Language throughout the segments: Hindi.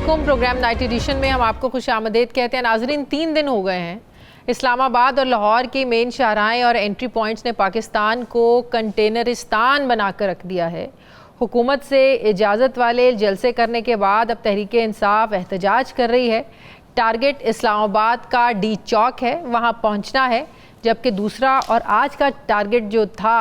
अस्सलामुअलैकुम। प्रोग्राम नाइट एडिशन में हम आपको खुश आमदीद कहते हैं। नाजरीन, 3 दिन हो गए हैं इस्लामाबाद और लाहौर की मेन शाहराहें और एंट्री पॉइंट्स ने पाकिस्तान को कंटेनरिस्तान बनाकर रख दिया है। हुकूमत से इजाज़त वाले जलसे करने के बाद अब तहरीक इंसाफ एहतजाज कर रही है। टारगेट इस्लामाबाद का डी चौक है, वहाँ पहुँचना है, जबकि दूसरा और आज का टारगेट जो था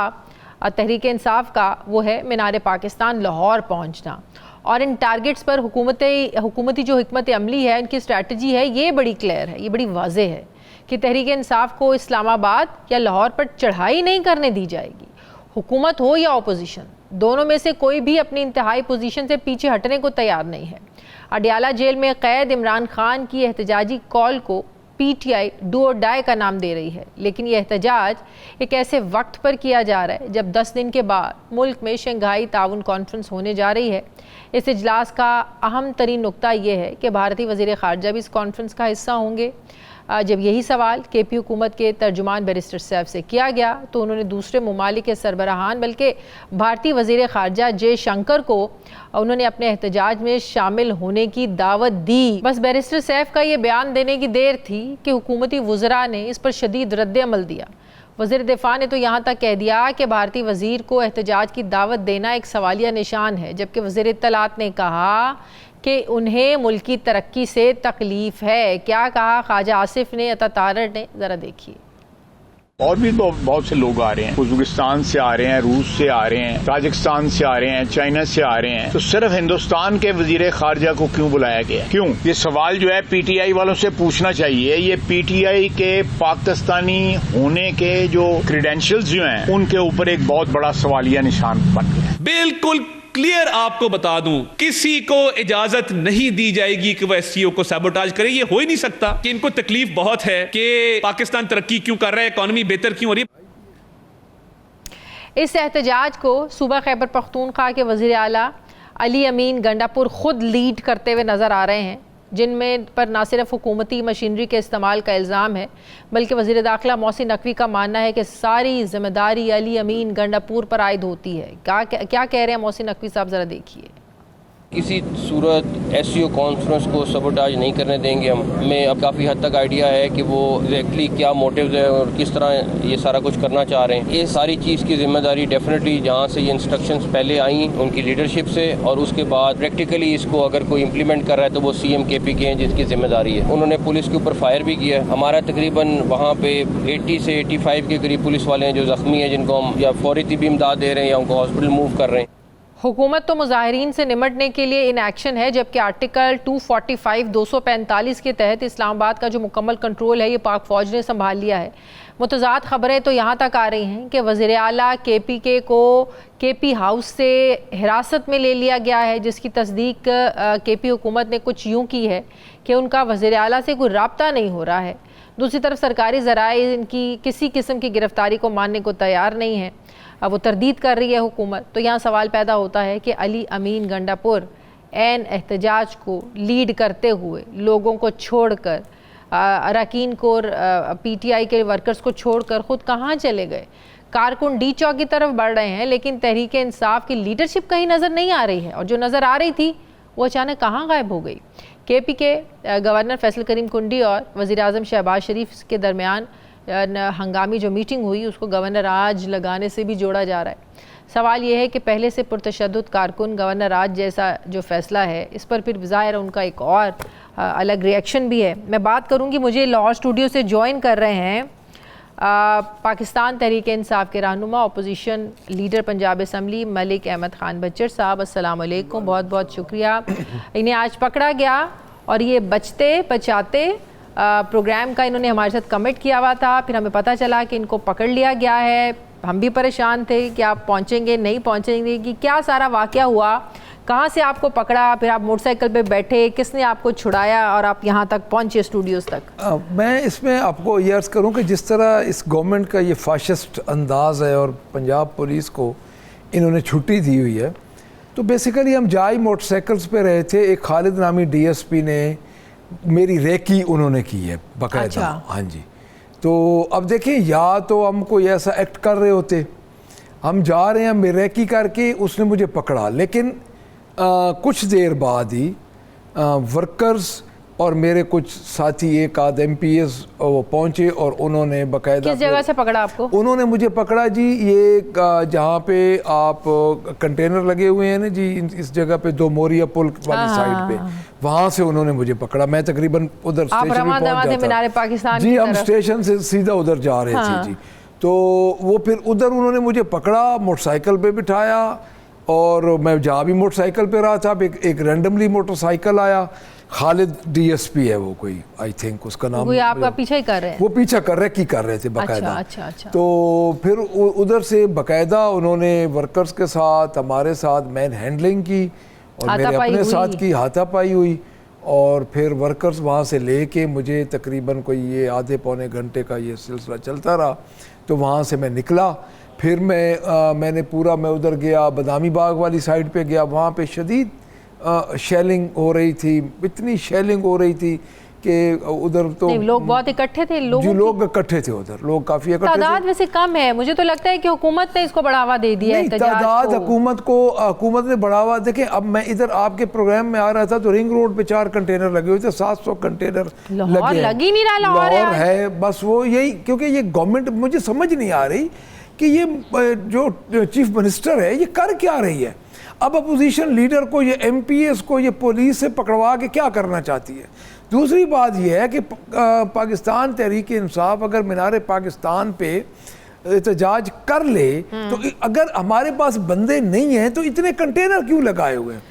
तहरीक इंसाफ का वो है मीनार पाकिस्तान लाहौर पहुँचना। और इन टारगेट्स पर हुकूमती जो हिकमत अमली है, उनकी स्ट्रैटेजी है, ये बड़ी क्लियर है, ये बड़ी वाज़ेह है कि तहरीक इंसाफ को इस्लामाबाद या लाहौर पर चढ़ाई नहीं करने दी जाएगी। हुकूमत हो या अपोजिशन, दोनों में से कोई भी अपनी इंतहाई पोजीशन से पीछे हटने को तैयार नहीं है। अडियाला जेल में कैद इमरान खान की एहतजाजी कॉल को PTI डू और डाई का नाम दे रही है, लेकिन यह एहतजाज एक ऐसे वक्त पर किया जा रहा है जब 10 दिन के बाद मुल्क में शंघाई ताउन कॉन्फ्रेंस होने जा रही है। इस इजलास का अहम तरीन नुकता यह है कि भारतीय वज़ीर ख़ारजा भी इस कॉन्फ्रेंस का हिस्सा होंगे। जब यही सवाल KP हुकूमत के तर्जुमान बैरिस्टर सैफ से किया गया तो उन्होंने दूसरे ममालिक के सरबराहान बल्कि भारतीय वज़ीर ख़ारजा जयशंकर को उन्होंने अपने एहतजाज में शामिल होने की दावत दी। बस बैरिस्टर सैफ का ये बयान देने की देर थी कि हुकूमती वज़रा ने इस पर शदीद रद्द अमल दिया। वज़ीर दिफ़ा ने तो यहाँ तक कह दिया कि भारतीय वज़ीर को एहतजाज की दावत देना एक सवालिया निशान है, जबकि वज़ीर इत्तलात ने कहा कि उन्हें मुल्क की तरक्की से तकलीफ़ है। क्या कहा ख्वाजा आसिफ ने, अता तारड़ ने, ज़रा देखिए। और भी तो बहुत से लोग आ रहे हैं, उज़्बेकिस्तान से आ रहे हैं, रूस से आ रहे हैं, ताजिकिस्तान से आ रहे हैं, चाइना से आ रहे हैं। तो सिर्फ हिंदुस्तान के वजीर खारजा को क्यों बुलाया गया? क्यों? ये सवाल जो है PTI वालों से पूछना चाहिए। ये PTI के पाकिस्तानी होने के जो क्रीडेंशियल्स जो हैं, उनके ऊपर एक बहुत बड़ा सवालिया निशान बन गया। बिल्कुल क्लियर आपको बता दूं, किसी को इजाजत नहीं दी जाएगी कि वह SCO को सैबोटाज करे। ये हो ही नहीं सकता कि इनको तकलीफ बहुत है कि पाकिस्तान तरक्की क्यों कर रहा है, इकॉनमी बेहतर क्यों हो रही है। इस एहतजाज को सूबा खैबर पख्तूनख्वा के वज़ीर आला अली अमीन गंडापुर खुद लीड करते हुए नज़र आ रहे हैं, जिनमें पर न सिर्फ हुकूमती मशीनरी के इस्तेमाल का इल्ज़ाम है बल्कि वज़ीर दाखिला मोहसिन नकवी का मानना है कि सारी जिम्मेदारी अली अमीन गंडापुर पर आयद होती है। क्या कह रहे हैं मोहसिन नकवी साहब, ज़रा देखिए। किसी सूरत SCO कॉन्फ्रेंस को सबोटाज नहीं करने देंगे हम। हमें अब काफ़ी हद तक आइडिया है कि वो एग्जैक्टली क्या मोटिव्स है और किस तरह ये सारा कुछ करना चाह रहे हैं। ये सारी चीज़ की जिम्मेदारी डेफिनेटली जहाँ से ये इंस्ट्रक्शंस पहले आई उनकी लीडरशिप से, और उसके बाद प्रैक्टिकली इसको अगर कोई इम्प्लीमेंट कर रहा है तो वो CM KP के हैं जिसकी जिम्मेदारी है। उन्होंने पुलिस के ऊपर फायर भी किया। हमारा तकरीबन वहाँ पे 80 से 85 के करीब पुलिस वाले हैं जो ज़ख्मी हैं, जिनको हम या फौरी तिबी इमदाद दे रहे हैं या उनको हॉस्पिटल मूव कर रहे हैं। हुकूमत तो मुजाहिरीन से निमटने के लिए इन एक्शन है, जबकि आर्टिकल 245 245 के तहत इस्लामाबाद का जो मुकम्मल कंट्रोल है ये पाक फ़ौज ने संभाल लिया है। मुतज़ाद ख़बरें तो यहाँ तक आ रही हैं कि वज़ीर आला KPK को KP हाउस से हिरासत में ले लिया गया है, जिसकी तस्दीक KP हुकूमत ने कुछ यूँ की है कि उनका वज़ीर आला से कोई राब्ता नहीं हो रहा है। दूसरी तरफ सरकारी ज़राए इनकी किसी किस्म की गिरफ्तारी को मानने को तैयार नहीं है, अब वो तरदीद कर रही है हुकूमत। तो यहाँ सवाल पैदा होता है कि अली अमीन गंडापुर ऐन एहतजाज को लीड करते हुए लोगों को छोड़कर, अरकान को, PTI के वर्कर्स को छोड़कर ख़ुद कहाँ चले गए? कारकुन डी चौक की तरफ बढ़ रहे हैं, लेकिन तहरीक इंसाफ की लीडरशिप कहीं नज़र नहीं आ रही है, और जो नज़र आ रही थी वो अचानक कहाँ गायब हो गई? KP के गवर्नर फैसल करीम कुंडी और वज़ीर आज़म शहबाज शरीफ के दरमियान हंगामी जो मीटिंग हुई उसको गवर्नर आज लगाने से भी जोड़ा जा रहा है। सवाल यह है कि पहले से पुरतशद्दुद कारकुन गवर्नर आज जैसा जो फ़ैसला है इस पर फिर ज़ाहिर उनका एक और अलग रिएक्शन भी है। मैं बात करूँगी, मुझे लाहौर स्टूडियो से ज्वाइन कर रहे हैं पाकिस्तान तहरीक इंसाफ के रहनुमा opposition leader Punjab assembly Malik Ahmad Khan Bachar साहब। अस्सलाम वालेकुम, बहुत बहुत शुक्रिया। इन्हें आज पकड़ा गया और ये बचते बचाते प्रोग्राम का इन्होंने हमारे साथ कमिट किया हुआ था, फिर हमें पता चला कि इनको पकड़ लिया गया है। हम भी परेशान थे कि आप पहुंचेंगे नहीं पहुंचेंगे, कि क्या सारा वाक़या हुआ, कहाँ से आपको पकड़ा, फिर आप मोटरसाइकिल पे बैठे, किसने आपको छुड़ाया और आप यहाँ तक पहुँचे स्टूडियोज़ तक? मैं इसमें आपको ये अर्ज़ करूँ कि जिस तरह इस गवर्नमेंट का ये फाशिस्ट अंदाज़ है और पंजाब पुलिस को इन्होंने छुट्टी दी हुई है, तो बेसिकली हम जाई मोटरसाइकिल्स पे रहे थे। एक खालिद नामी DSP ने मेरी रेकी उन्होंने की है बाकायदा। अच्छा। हाँ जी। तो अब देखें, या तो हम कोई ऐसा एक्ट कर रहे होते, हम जा रहे हैं, हम रेकी करके उसने मुझे पकड़ा, लेकिन कुछ देर बाद ही वर्कर्स और मेरे कुछ साथी एक आध MPs वो पहुंचे और उन्होंने बकायदा किस जगह से पकड़ा आपको? उन्होंने मुझे पकड़ा जी, ये जहाँ पे आप कंटेनर लगे हुए हैं ना जी, इस जगह पे दो मोरिया पुल वाली साइड पे, वहाँ से उन्होंने मुझे पकड़ा। मैं तकरीबन उधर स्टेशन पे पहुंच जाता मीनार पाकिस्तान जी, हम स्टेशन से सीधा उधर जा रहे थे जी। तो वो फिर उधर उन्होंने मुझे पकड़ा, मोटरसाइकिल पे बिठाया और मैं जहाँ भी मोटरसाइकिल पे रहा था एक रैंडमली मोटरसाइकिल आया, खालिद DSP है वो कोई, आई थिंक उसका नाम, कोई आपका पीछा ही कर रहे हैं? वो पीछा कर रहे थे बाकायदा। अच्छा। तो फिर उधर से बाकायदा उन्होंने वर्कर्स के साथ हमारे साथ मैन हैंडलिंग की और मेरे अपने साथ की हाथापाई हुई और फिर वर्कर्स वहाँ से लेके मुझे तकरीबन कोई ये आधे पौने घंटे का ये सिलसिला चलता रहा। तो वहाँ से मैं निकला, फिर मैंने मैं उधर गया, बदामी बाग वाली साइड पे गया, वहाँ पे शदीद शेलिंग हो रही थी, इतनी शेलिंग हो रही थी कि उधर तो लोग बहुत इकट्ठे थे। लोग इकट्ठे थे उधर, लोग काफ़ी इकट्ठे थे। तादाद वैसे कम है, मुझे तो लगता है कि हुकूमत ने इसको बढ़ावा दे दिया है। तादाद हुकूमत ने बढ़ावा, देखें अब मैं इधर आपके प्रोग्राम में आ रहा था तो रिंग रोड पे 4 कंटेनर लगे हुए थे, 700 कंटेनर लग ही नहीं रहा। लाहौर है बस वो यही, क्योंकि ये गवर्नमेंट मुझे समझ नहीं आ रही कि ये जो चीफ मिनिस्टर है ये कर क्या रही है। अब अपोजिशन लीडर को, ये MPs को, ये पुलिस से पकड़वा के क्या करना चाहती है। दूसरी बात यह है कि पाकिस्तान तहरीक इंसाफ अगर मीनार पाकिस्तान पे एहतजाज कर ले तो अगर हमारे पास बंदे नहीं हैं तो इतने कंटेनर क्यों लगाए हुए हैं।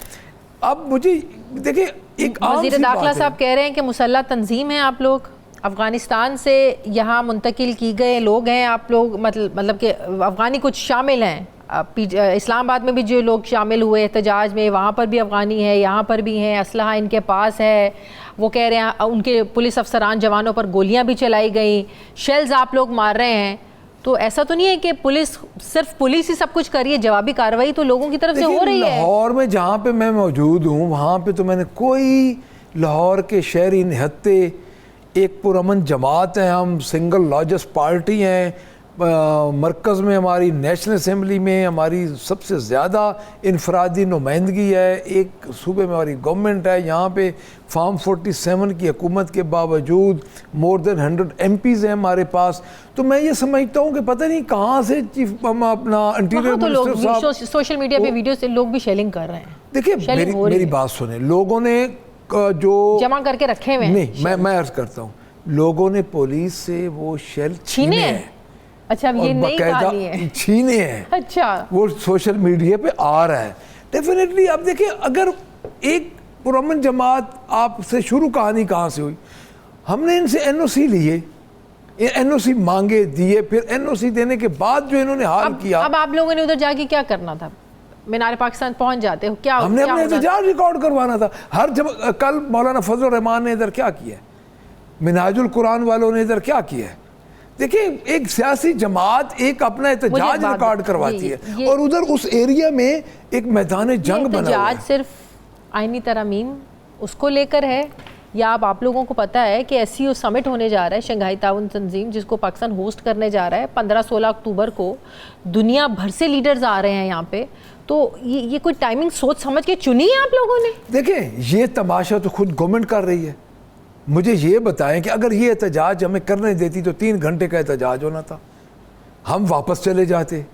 अब मुझे देखिए, एक वज़ीर दाखिला साहब कह रहे हैं कि मुसल्लह तंजीम है आप लोग, अफ़गानिस्तान से यहाँ मुंतकिल की गए लोग हैं आप लोग, मतलब कि अफ़गानी कुछ शामिल हैं। इस्लामाबाद में भी जो लोग शामिल हुए एहतजाज में, वहाँ पर भी अफ़गानी है, यहाँ पर भी हैं, असलहा इनके पास है। वो कह रहे हैं उनके पुलिस अफसरान जवानों पर गोलियां भी चलाई गई, शेल्स आप लोग मार रहे हैं। तो ऐसा तो नहीं है कि सिर्फ पुलिस ही सब कुछ कर रही है, जवाबी कार्रवाई तो लोगों की तरफ से हो रही है। लाहौर में जहाँ पे मैं मौजूद हूँ वहाँ पे तो मैंने कोई लाहौर के शहरी निहत्ते, एक पुरअमन जमात है, हम सिंगल लार्जेस्ट पार्टी हैं, मरकज़ में हमारी नेशनल असम्बली में हमारी सबसे ज़्यादा इनफरादी नुमाइंदगी है, एक सूबे में हमारी गवर्नमेंट है, यहाँ पे फार्म 47 की हुकूमत के बावजूद मोर देन 100 MPs हैं हमारे पास। तो मैं ये समझता हूँ कि पता नहीं कहाँ से चीफ अपना इंटीरियर मिनिस्टर साहब सोशल मीडिया पे वीडियो से लोग भी शेलिंग कर रहे हैं। देखिए मेरी बात सुने, लोगों ने जो जमा करके रखे हुए हैं, नहीं मैं अर्ज करता हूँ, लोगों ने पुलिस से वो शेल छीने हैं। अच्छा, अब ये नहीं कहानी है, छीने हैं। अच्छा, वो सोशल मीडिया पे आ रहा है डेफिनेटली। अब देखिए, अगर एक पुरअमन जमात, आपसे शुरू कहानी कहाँ से हुई, हमने इनसे NOC लिए, NOC मांगे, दिए, फिर NOC देने के बाद जो इन्होंने हाल किया। अब आप लोगों ने उधर जाके क्या करना था? मीनार पाकिस्तान पहुंच जाते हो, क्या हमने अपने एहतजाज रिकॉर्ड करवाना था। कल मौलाना फजल रहमान ने इधर क्या किया, मिनहाजुल कुरान वालों ने इधर क्या किया। देखिए, एक सियासी जमात एक अपना एहतजाज रिकॉर्ड करवाती है और उधर उस एरिया में एक मैदान जंग बना हुआ है। सिर्फ आईनी तरमीम उसको लेकर है, या अब आप लोगों को पता है कि SCO समिट होने जा रहा है, शंघाई ताउन तंजीम, जिसको पाकिस्तान होस्ट करने जा रहा है 15-16 अक्टूबर को। दुनिया भर से लीडर्स आ रहे हैं यहाँ पे, तो ये कोई टाइमिंग सोच समझ के चुनी है आप लोगों ने? देखिए, ये तमाशा तो खुद गवर्नमेंट कर रही है। मुझे ये बताएं कि अगर ये एहतजाज हमें करने देती तो 3 घंटे का एहतजाज होना था, हम वापस चले जाते।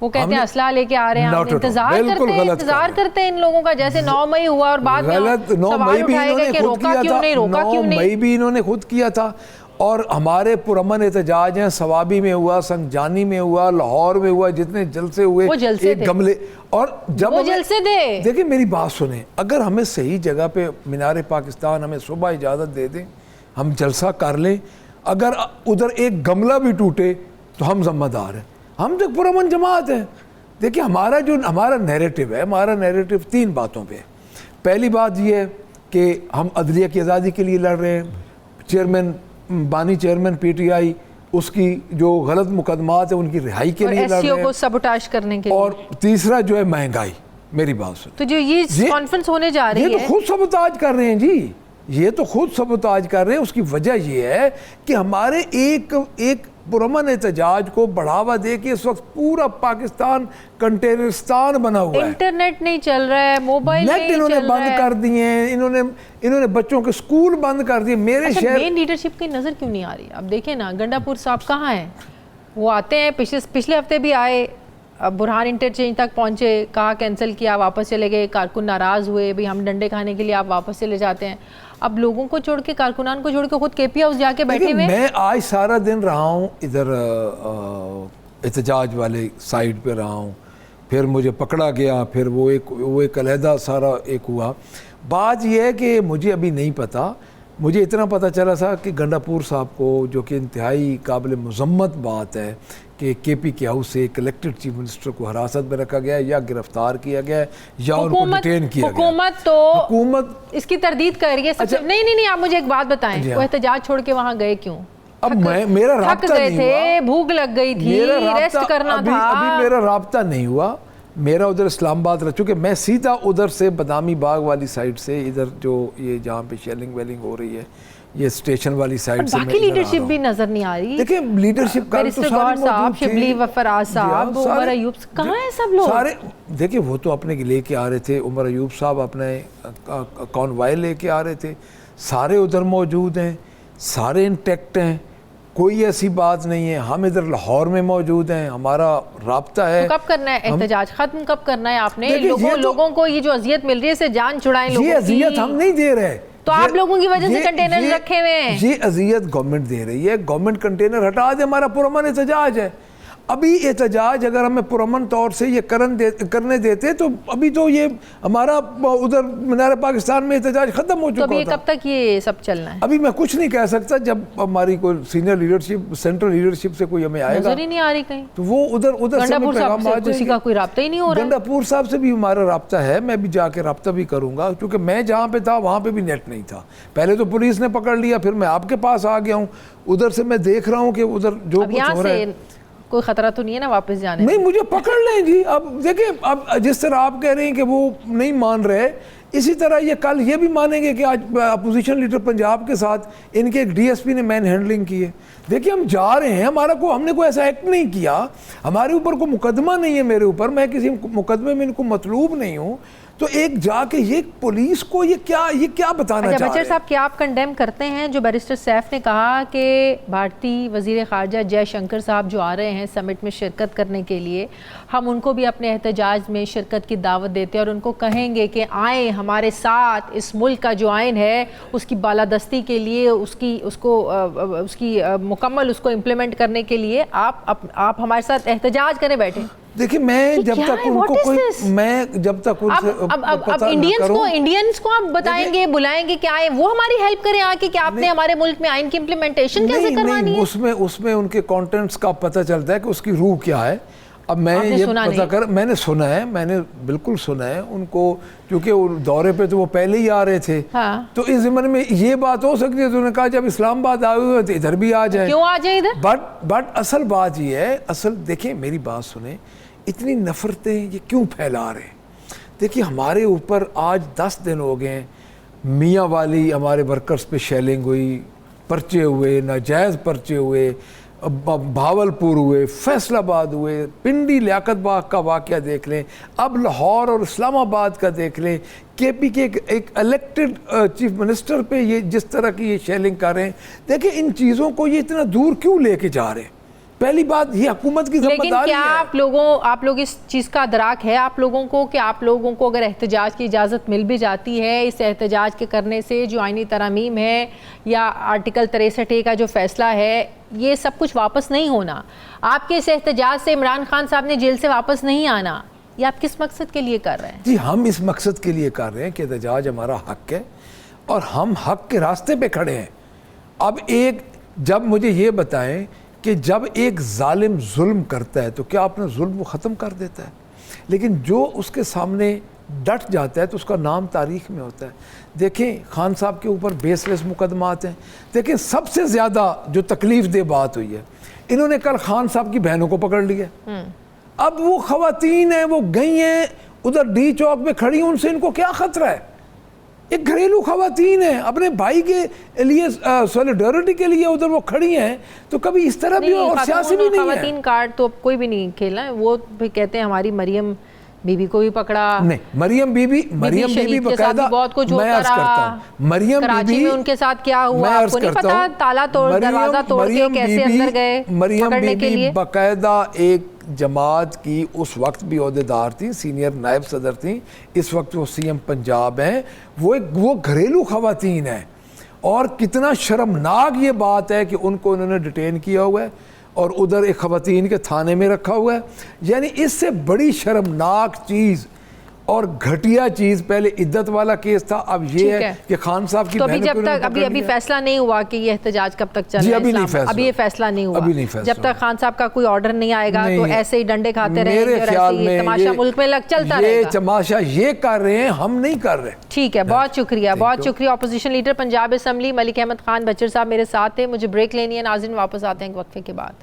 वो कहते हैं असला लेके आ रहे हैं, हम इंतजार करते हैं इन लोगों का, जैसे 9 मई हुआ और बाद में 9 मई भी इन्होंने खुद किया था, 9 मई भी इन्होंने खुद किया था। और हमारे पुरअमन एहतजाज हैं, सवाबी में हुआ, संगजानी में हुआ, लाहौर में हुआ, जितने जलसे हुए, एक गमले। और जब वो जलसे थे, देखिए मेरी बात सुने, अगर हमें सही जगह पे मीनार पाकिस्तान हमें सुबह इजाज़त दे दें, हम जलसा कर लें, अगर उधर एक गमला भी टूटे तो हम जिम्मेदार हैं, हम तो पुरअमन जमात हैं। देखिए, हमारा नैरेटिव है, हमारा नैरेटिव 3 बातों पे है। पहली बात यह है कि हम अदलिया की आज़ादी के लिए लड़ रहे हैं, बानी चेयरमैन PTI उसकी जो गलत मुकदमात है उनकी रिहाई के लिए लड़ रहे हैं, को सबोटाज करने के लिए। और तीसरा जो है महंगाई। मेरी बात सुन, तो जो ये कॉन्फ्रेंस होने जा रही है, ये तो खुद सबोटाज कर रहे हैं जी, ये तो खुद सबोटाज कर रहे हैं। उसकी वजह ये है कि हमारे एक पुरअमन एहतजाज को बढ़ावा दे के इस वक्त पूरा पाकिस्तान कंटेनरिस्तान बना हुआ है। इंटरनेट नहीं चल रहा है, मोबाइल नेट नहीं इन्होंने चल रहा बंद है। कर दिए हैं, इन्होंने बच्चों के स्कूल बंद कर दिए। मेरे शहर मेन लीडरशिप की नज़र क्यों नहीं आ रही? अब देखें ना, गंडापुर साहब कहाँ हैं? वो आते हैं, पिछले हफ्ते भी आए, अब बुरहान इंटरचेंज तक पहुंचे, कहा कैंसिल किया, वापस चले गए, कारकुन नाराज़ हुए, भाई हम डंडे खाने के लिए आप वापस चले जाते हैं। अब लोगों को छोड़ के, कारकुनान को छोड़ के खुद केपी हाउस जाके बैठे हुए। मैं आज सारा दिन रहा हूँ इधर एहतजाज वाले साइड पे रहा हूँ, फिर मुझे पकड़ा गया, फिर वो एक अलहदा सारा एक हुआ। बात यह है कि मुझे अभी नहीं पता, मुझे इतना पता चला था कि गंडापुर साहब को, जो कि इंतहाई काबिल मज़म्मत बात है कि केपी के हाउस से इलेक्टेड चीफ मिनिस्टर को हिरासत में रखा गया है या गिरफ्तार किया गया है या उनको डिटेन किया गया। हुकूमत इसकी तरदीद कर रही है। अच्छा, नहीं, आप मुझे एक बात बताएं, हाँ। वो एहतजाज छोड़ के वहाँ गए क्यों? अब मेरा राब्ता नहीं हुआ, थे, भूख लग गई थी, रेस्ट करना था। अभी मेरा राब्ता नहीं हुआ, मेरा उधर इस्लामाबाद रह चुके, मैं सीधा उधर से बदामी बाग वाली साइड से, इधर जो ये जहाँ पे शेलिंग वेलिंग हो रही है, ये स्टेशन वाली साइड से बाकी लीडरशिप भी नजर नहीं आ रही। देखिए लीडरशिप का तो साहब, शिबली फराज साहब, उमर अयूब, कहाँ हैं सब लोग? सारे देखिए, वो तो अपने लेके आ रहे थे, उमर अयूब साहब अपने कॉन्वाय लेके आ रहे थे, सारे उधर मौजूद हैं, सारे इंटैक्ट हैं, कोई ऐसी बात नहीं है। हम इधर लाहौर में मौजूद हैं, हमारा राब्ता है। तो कब करना है एहतजाज? खत्म कब करना है आपने? तो लोगों को ये जो अजियत मिल रही है, इसे जान छुड़ाएं लोगों की। ये अजियत हम नहीं दे रहे, तो आप लोगों की वजह से कंटेनर रखे हुए हैं। ये अजियत गवर्नमेंट दे रही है। गवर्नमेंट कंटेनर हटा दे, हमारा पुरअमन एहतजाज है। अभी एहतजाज अगर हमें पुरअमन तौर से ये करने देते तो अभी तो ये हमारा उधर मीनार पाकिस्तान में एहतजाज खत्म हो चुका होता। कब तक ये सब चलना है? अभी मैं कुछ नहीं कह सकता, जब हमारी कोई सीनियर लीडरशिप, सेंट्रल लीडरशिप से कोई हमें आएगा, नजर ही नहीं आ रही कहीं, तो वो उधर गंडापुर साहब से किसी का कोई राब्ता ही नहीं हो रहा। गंडापुर साहब से भी हमारा राब्ता है, मैं भी जाके राब्ता भी करूंगा, क्योंकि मैं जहाँ पे था वहाँ पे भी नेट नहीं था। पहले तो पुलिस ने पकड़ लिया, फिर मैं आपके पास आ गया हूँ, उधर से मैं देख रहा हूँ कि उधर जो कुछ हो रहा है। कोई खतरा तो नहीं है ना वापस जाने? नहीं, मुझे पकड़ लें जी। अब देखिए, अब जिस तरह आप कह रहे हैं कि वो नहीं मान रहे, इसी तरह ये कल ये भी मानेंगे कि आज अपोजिशन लीडर पंजाब के साथ इनके एक डीएसपी ने मैन हैंडलिंग की है। देखिए, हम जा रहे हैं, हमने कोई ऐसा एक्ट नहीं किया, हमारे ऊपर कोई मुकदमा नहीं है, मेरे ऊपर, मैं किसी मुकदमे में इनको मतलूब नहीं हूँ। तो एक जाके ये पुलिस को ये क्या बताना चाह रहे हैं? बचर साहब, क्या आप कंडेम करते हैं जो बैरिस्टर सैफ ने कहा कि भारतीय वजीर खारजा जयशंकर साहब जो आ रहे हैं समिट में शिरकत करने के लिए, हम उनको भी अपने एहतजाज में शिरकत की दावत देते हैं और उनको कहेंगे कि आए हमारे साथ, इस मुल्क का जो आइन है उसकी बालादस्ती के लिए, उसकी मुकम्मल उसको इम्प्लीमेंट करने के लिए आप हमारे साथ एहतजाज करें बैठे। देखिए, मैं जब तक इंडियंस को आप बताएंगे, बुलाएंगे कि आए वो हमारी हेल्प करें आके कि आपने हमारे मुल्क में आइन की इम्प्लीमेंटेशन कैसे करवानी है। उसमें उनके कंटेंट्स का पता चलता है कि उसकी रूह क्या है। अब मैं ये पता कर, मैंने बिल्कुल सुना है उनको, क्योंकि दौरे पे तो वो पहले ही आ रहे थे। हाँ। तो इस ज़माने में ये बात हो सकती है, तो उन्होंने कहा जब इस्लामाबाद आए हुए तो इधर भी आ जाए। क्यों आ जाए इधर? बट असल बात ये है, देखिए मेरी बात सुने, इतनी नफरतें ये क्यों फैला रहे? देखिए, हमारे ऊपर आज 10 दिन हो गए, मियाँ वाली हमारे वर्कर्स पे शेलिंग हुई, पर्चे हुए, नाजायज़ पर्चे हुए, भावलपुर हुए, फैसलाबाद हुए, पिंडी लियाकत बाग का वाक़या देख लें, अब लाहौर और इस्लामाबाद का देख लें। केपी के एक इलेक्टेड चीफ मिनिस्टर पे ये जिस तरह की ये शेलिंग कर रहे हैं, देखिए इन चीज़ों को ये इतना दूर क्यों लेके जा रहे हैं? पहली बात, ये हुकूमत की जिम्मेदारी है। लेकिन क्या आप लोग इस चीज़ का अदराक है आप लोगों को कि आप लोगों को अगर एहतजाज की इजाज़त मिल भी जाती है, इस एहतजाज के करने से जो आईनी तरमीम है या आर्टिकल 63A का जो फैसला है, ये सब कुछ वापस नहीं होना, आपके इस एहतजाज से इमरान खान साहब ने जेल से वापस नहीं आना, ये आप किस मकसद के लिए कर रहे हैं? जी, हम इस मकसद के लिए कर रहे हैं कि एहतजाज हमारा हक है और हम हक के रास्ते पे खड़े हैं। अब जब मुझे ये बताएं कि जब एक जालिम जुल्म करता है तो क्या अपना जुल्म वो ख़त्म कर देता है? लेकिन जो उसके सामने डट जाता है तो उसका नाम तारीख़ में होता है। देखें, खान साहब के ऊपर बेसलेस मुकदमात हैं। देखें, सबसे ज़्यादा जो तकलीफ़ दे बात हुई है, इन्होंने कल खान साहब की बहनों को पकड़ लिया। अब वो ख़वातीन हैं, वो गई हैं उधर डी चौक में खड़ी, उनसे इनको क्या ख़तरा है? एक घरेलू खवातीन है, अपने भाई के लिए सॉलिडरिटी के लिए उधर वो खड़ी हैं, तो कभी इस तरह भी और सियासी भी नहीं है। खवातीन कार्ड तो कोई भी नहीं खेलना है। वो भी कहते हैं हमारी मरियम बीबी को भी पकड़ा, नहीं मरियम बीबी बकायदा बहुत कुछ होता रहा। मरियम कराची बीबी में उनके साथ क्या हुआ आपको नहीं पता? ताला तोड़, दरवाजा तोड़ के कैसे अंदर गए पकड़ने के लिए। बकायदा एक जमात की उस वक्त भी ओहदेदार थी, सीनियर नायब सदर थी, इस वक्त वो सीएम पंजाब हैं। वो घरेलू खवातीन है, और कितना शर्मनाक ये बात है कि उनको उन्होंने डिटेन किया हुआ है और उधर एक खवातीन के थाने में रखा हुआ है। यानी इससे बड़ी शर्मनाक चीज़ और घटिया चीज़ पहले इद्दत वाला केस था, अब ये है कि खान साहब की तो अभी जब तक अभी फैसला नहीं हुआ कि ये एहतजाज कब तक चले, अभी नहीं फैसला, अभी ये फैसला नहीं हुआ, अभी नहीं फैसला, जब तक खान साहब का कोई ऑर्डर नहीं आएगा तो ऐसे ही डंडे खाते रहेंगे मेरे ख्याल में तमाशा मुल्क में चलता रहेगा। ये तमाशा ये कर रहे हैं, हम नहीं कर रहे। ठीक है, बहुत शुक्रिया, बहुत शुक्रिया। Opposition leader Punjab assembly Malik Ahmad Khan Bachar साहब मेरे साथ थे। मुझे ब्रेक लेनी है, नाज़रीन वापस आते हैं वक्फे के बाद।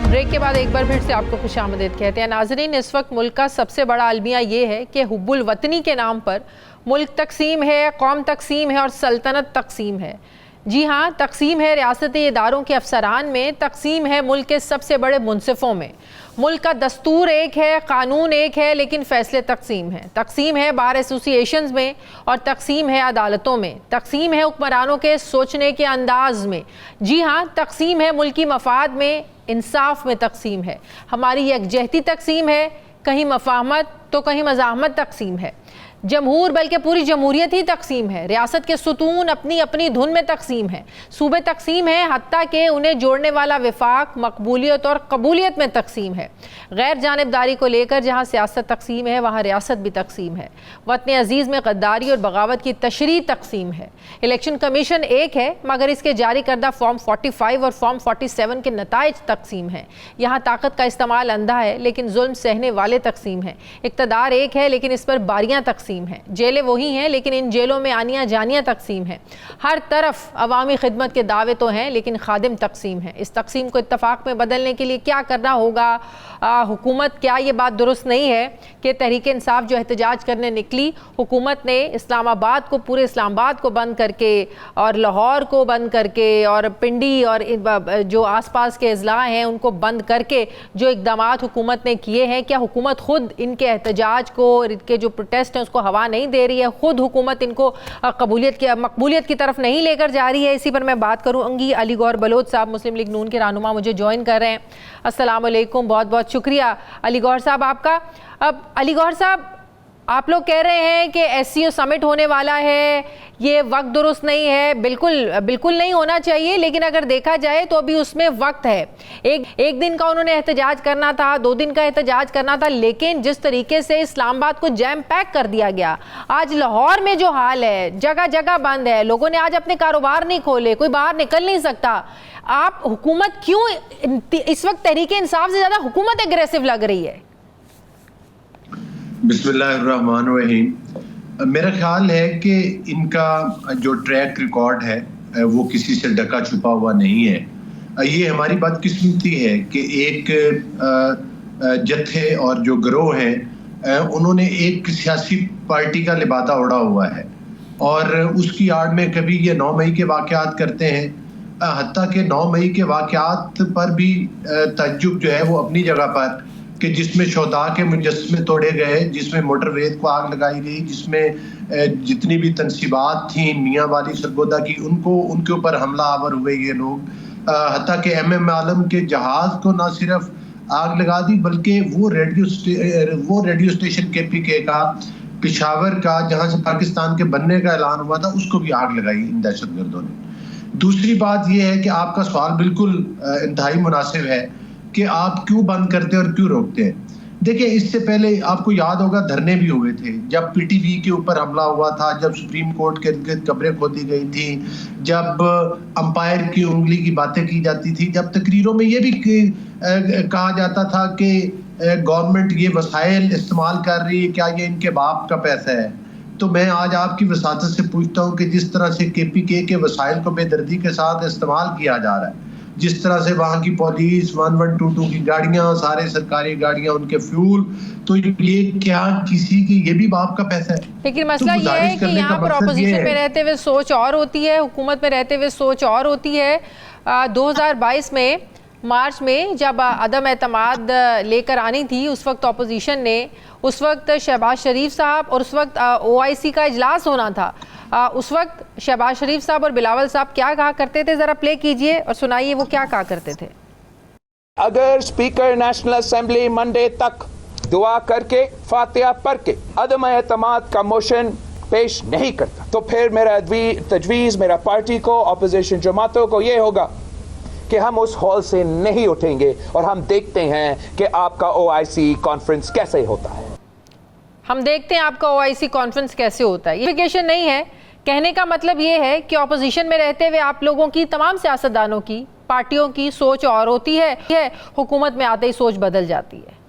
ब्रेक के बाद एक बार फिर से आपको खुशामदीद कहते हैं। नाज़रीन, इस वक्त मुल्क का सबसे बड़ा अलमिया ये है कि हुब्बुल वतनी के नाम पर मुल्क तकसीम है, कौम तकसीम है और सल्तनत तकसीम है। जी हाँ, तकसीम है रियासती इदारों के अफसरान में, तकसीम है मुल्क के सबसे बड़े मुनसिफों में। मुल्क का दस्तूर एक है, कानून एक है, लेकिन फ़ैसले तकसीम हैं। तकसीम है बार एसोसिएशंस में और तकसीम है अदालतों में। तकसीम है हुक्मरानों के सोचने के अंदाज में। जी हाँ, तकसीम है मुल्की मफाद में, इंसाफ में तकसीम है। हमारी यकजहती तकसीम है, कहीं मफाहमत तो कहीं मज़ाहमत तकसीम है। जमहूर बल्कि पूरी जमहूरियत ही तकसीम है। रियासत के सुतून अपनी अपनी धुन में तकसीम है। सूबे तकसीम है, हत्ता के उन्हें जोड़ने वाला विफाक मकबूलियत और कबूलियत में तकसीम है। गैर जानिबदारी को लेकर जहाँ सियासत तकसीम है, वहाँ रियासत भी तकसीम है। वतन अजीज़ में गद्दारी और बगावत की तशरीह तकसीम है। इलेक्शन कमीशन एक है, मगर इसके जारी करदा फॉर्म 45 और फॉर्म 47 के नताइज तकसीम हैं। यहाँ ताकत का इस्तेमाल अंधा है, लेकिन जुल्म सहने वाले तकसीम हैं। इक़्तिदार एक है, लेकिन इस पर बारियाँ तकसीम है। जेलें वही हैं, लेकिन इन जेलों में आनियाँ जानियाँ तकसीम हैं। हर तरफ अवामी खिदमत के दावे तो हैं, लेकिन खादिम तकसीम है। इस तकसीम को इत्तफाक में बदलने के लिए क्या करना होगा? हुकूमत, क्या ये बात दुरुस्त नहीं है कि तहरीक इंसाफ जो एहतजाज करने निकली, हुकूमत ने इस्लामाबाद को, पूरे इस्लामाबाद को बंद करके और लाहौर को बंद करके और पिंडी और जो आसपास के अजला हैं उनको बंद करके जो इक़दामात हुकूमत ने किए हैं, क्या हुकूमत ख़ुद इनके एहतजाज को और इनके जो प्रोटेस्ट हैं उसको हवा नहीं दे रही है? ख़ुद हुकूमत इनको मकबूलियत की तरफ नहीं लेकर जा रही है? इसी पर मैं बात करूँगी। अली गौहर बलोच साहब मुस्लिम लीग नून के रहनुमा मुझे ज्वाइन कर रहे हैं। अस्सलाम वालेकुम, बहुत बहुत शुक्रिया अली गौहर साहब आपका। अब अली गौहर साहब, आप लोग कह रहे हैं कि एससीओ समिट होने वाला है, ये वक्त दुरुस्त नहीं है। बिल्कुल नहीं होना चाहिए, लेकिन अगर देखा जाए तो अभी उसमें वक्त है। एक दिन का उन्होंने एहतजाज करना था, 2 दिन का एहतजाज करना था, लेकिन जिस तरीके से इस्लामाबाद को जैम पैक कर दिया गया, आज लाहौर में जो हाल है, जगह जगह बंद है, लोगों ने आज अपने कारोबार नहीं खोले, कोई बाहर निकल नहीं सकता। आप हुकूमत क्यों इस वक्त तहरीक इंसाफ से ज़्यादा हुकूमत एग्रेसिव लग रही है? बिस्मिल्लाहिर्रहमानिर्रहीम। मेरा ख्याल है कि इनका जो ट्रैक रिकॉर्ड है वो किसी से ढका छुपा हुआ नहीं है। ये हमारी बदकिस्मती है कि एक जत्थे और जो गिरोह हैं उन्होंने एक सियासी पार्टी का लिबादा ओढ़ा हुआ है और उसकी आड़ में कभी ये 9 मई के वाक़यात करते हैं, हत्ता के 9 मई के वाक़यात पर भी तज्जुब जो है वो अपनी जगह पर, कि जिसमें शोधा के मुजस्समे तोड़े गए, जिसमें मोटरवेद को आग लगाई गई, जिसमें जितनी भी तनसीबात थी मियाँ वाली सरगोदा की, उनके ऊपर हमला आवर हुए ये लोग। हत्ता के MM आलम के जहाज़ को ना सिर्फ आग लगा दी, बल्कि वो रेडियो स्टेशन KPK का पेशावर का, जहाँ से पाकिस्तान के बनने का ऐलान हुआ था, उसको भी आग लगाई इन दहशतगर्दों ने। दूसरी बात यह है कि आपका सवाल बिल्कुल इंतहाई मुनासिब है कि आप क्यों बंद करते हैं और क्यों रोकते हैं। देखिए, इससे पहले आपको याद होगा धरने भी हुए थे, जब PTV के ऊपर हमला हुआ था, जब सुप्रीम कोर्ट के इर्द-गिर्द कब्रें खोदी गई थी, जब अंपायर की उंगली की बातें की जाती थी, जब तकरीरों में ये भी कहा जाता था कि गवर्नमेंट ये वसाइल इस्तेमाल कर रही है, क्या ये इनके बाप का पैसा है, तो मैं आज आपकी वसातत से पूछता हूं कि जिस तरह से KPK के वसाइल को बेदर्दी के साथ इस्तेमाल किया जा रहा है, जिस तरह से वहां की पुलिस 1122 की गाड़ियां, सारे सरकारी गाड़ियां, उनके फ्यूल, तो ये क्या किसी की, ये भी बाप का पैसा है। लेकिन मसला ये है कि यहाँ पर ऑपोजिशन में रहते हुए सोच और होती है, हुकूमत में रहते हुए सोच और होती है। 2022 में मार्च में जब अदम एतमाद लेकर आनी थी, उस वक्त ऑपोजिशन ने, उस वक्त शहबाज शरीफ साहब और उस वक्त OIC का इजलास होना था, उस वक्त शहबाज शरीफ साहब और बिलावल साहब क्या कहा करते थे, ज़रा प्ले कीजिए और सुनाइए वो क्या कहा करते थे। अगर स्पीकर नेशनल असेंबली मंडे तक दुआ करके फातिहा पढ़ के अदम एतमाद का मोशन पेश नहीं करता तो फिर मेरा तजवीज़ मेरा पार्टी को, अपोजिशन जमातों को ये होगा कि हम उस हॉल से नहीं उठेंगे और हम देखते हैं कि आपका OIC कॉन्फ्रेंस कैसे होता है। हम देखते हैं आपका OIC कॉन्फ्रेंस कैसे होता है। ये नहीं है, कहने का मतलब ये है कि ऑपोजिशन में रहते हुए आप लोगों की, तमाम सियासतदानों की, पार्टियों की सोच और होती है, हुकूमत में आते ही सोच बदल जाती है।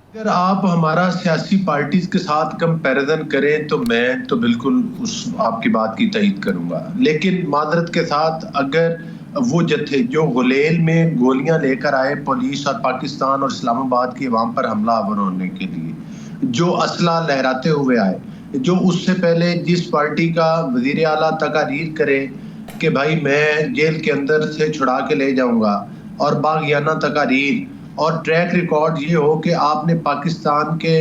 अगर आप हमारा सियासी पार्टीज के साथ कंपैरिजन करें तो मैं तो बिल्कुल उस आपकी बात की तईद करूंगा, लेकिन मादरत के साथ अगर वो जत्थे जो गुलेल में गोलियां लेकर आए पुलिस और पाकिस्तान और इस्लामाबाद की अवाम पर हमलावर होने के लिए, जो असला लहराते हुए आए, जो उससे पहले जिस पार्टी का वजीर आला तकारीर करे कि भाई मैं जेल के अंदर से छुड़ा के ले जाऊंगा, और बागियाना तकारीर और ट्रैक रिकॉर्ड ये हो कि आपने पाकिस्तान के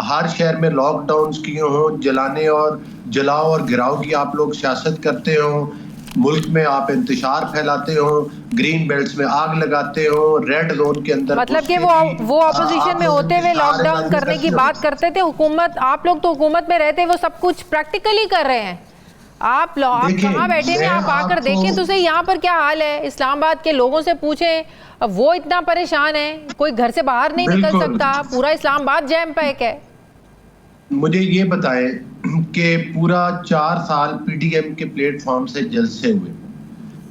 हर शहर में लॉकडाउन किए हों, जलाने और जलाओ और गिराव की आप लोग सियासत करते हो, मुल्क में आप इंतशार फैलाते हो, ग्रीन बेल्ट्स में आग लगाते हो, रेड जोन के अंदर, मतलब कि वो ऑपोजिशन में होते हुए लॉकडाउन करने की बात करते थे, हुकूमत, आप लोग तो हुकूमत में रहते वो सब कुछ प्रैक्टिकली कर रहे हैं। आप कहाँ बैठे हैं, आप आकर देखें तो सही यहाँ पर क्या हाल है। इस्लामाबाद के लोगों से पूछें, वो इतना परेशान है, कोई घर से बाहर नहीं निकल सकता, पूरा इस्लामाबाद जैम पैक है। मुझे ये बताएं कि पूरा 4 साल PDM के प्लेटफॉर्म से जलसे हुए,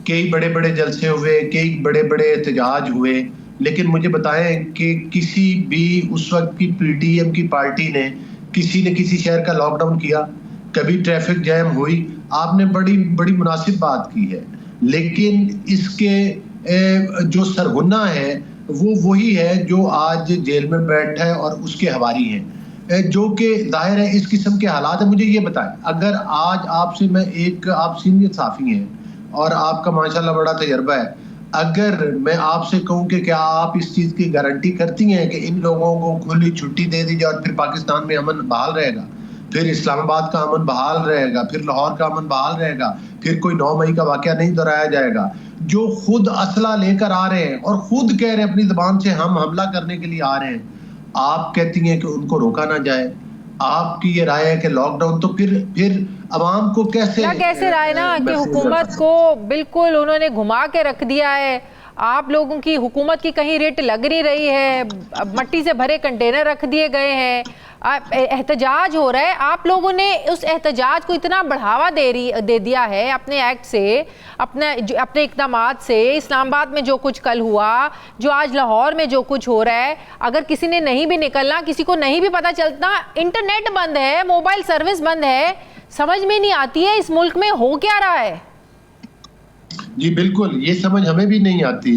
कई बड़े बड़े जलसे हुए, कई बड़े बड़े एहतजाज हुए, लेकिन मुझे बताएं कि किसी भी उस वक्त की PDM की पार्टी ने किसी शहर का लॉकडाउन किया? कभी ट्रैफिक जैम हुई? आपने बड़ी बड़ी मुनासिब बात की है, लेकिन इसके जो सरगुना है वो वही है जो आज जेल में बैठा है और उसके हवारी हैं, जो कि जाहिर है इस किस्म के हालात है। मुझे ये बताएं, अगर आज आपसे मैं आप सीनियर साफ़ी हैं और आपका माशाल्लाह बड़ा तजर्बा है, अगर मैं आपसे कहूं कि क्या आप इस चीज़ की गारंटी करती हैं कि इन लोगों को खुली छुट्टी दे दी जाए और फिर पाकिस्तान में अमन बहाल रहेगा, फिर इस्लामाबाद का अमन बहाल रहेगा, फिर लाहौर का अमन बहाल रहेगा, फिर कोई 9 मई का वाक़या नहीं दोहराया जाएगा? जो खुद असला लेकर आ रहे हैं और खुद कह रहे हैं अपनी ज़बान से हम हमला करने के लिए आ रहे हैं, आप कहती हैं कि उनको रोका ना जाए। आपकी ये राय है कि लॉकडाउन, तो फिर अवाम को कैसे राय ना कि हुकूमत को बिल्कुल उन्होंने घुमा के रख दिया है। आप लोगों की हुकूमत की कहीं रेट लग नहीं रही है, मट्टी से भरे कंटेनर रख दिए गए हैं, एहतजाज हो रहा है। आप लोगों ने उस एहतजाज को इतना बढ़ावा दे दिया है अपने एक्ट से, अपने इक़दामात से। इस्लामाबाद में जो कुछ कल हुआ, जो आज लाहौर में जो कुछ हो रहा है, अगर किसी ने नहीं भी निकलना, किसी को नहीं भी पता चलता, इंटरनेट बंद है, मोबाइल सर्विस बंद है, समझ में नहीं आती है इस मुल्क में हो क्या रहा है। जी बिल्कुल, ये समझ हमें भी नहीं आती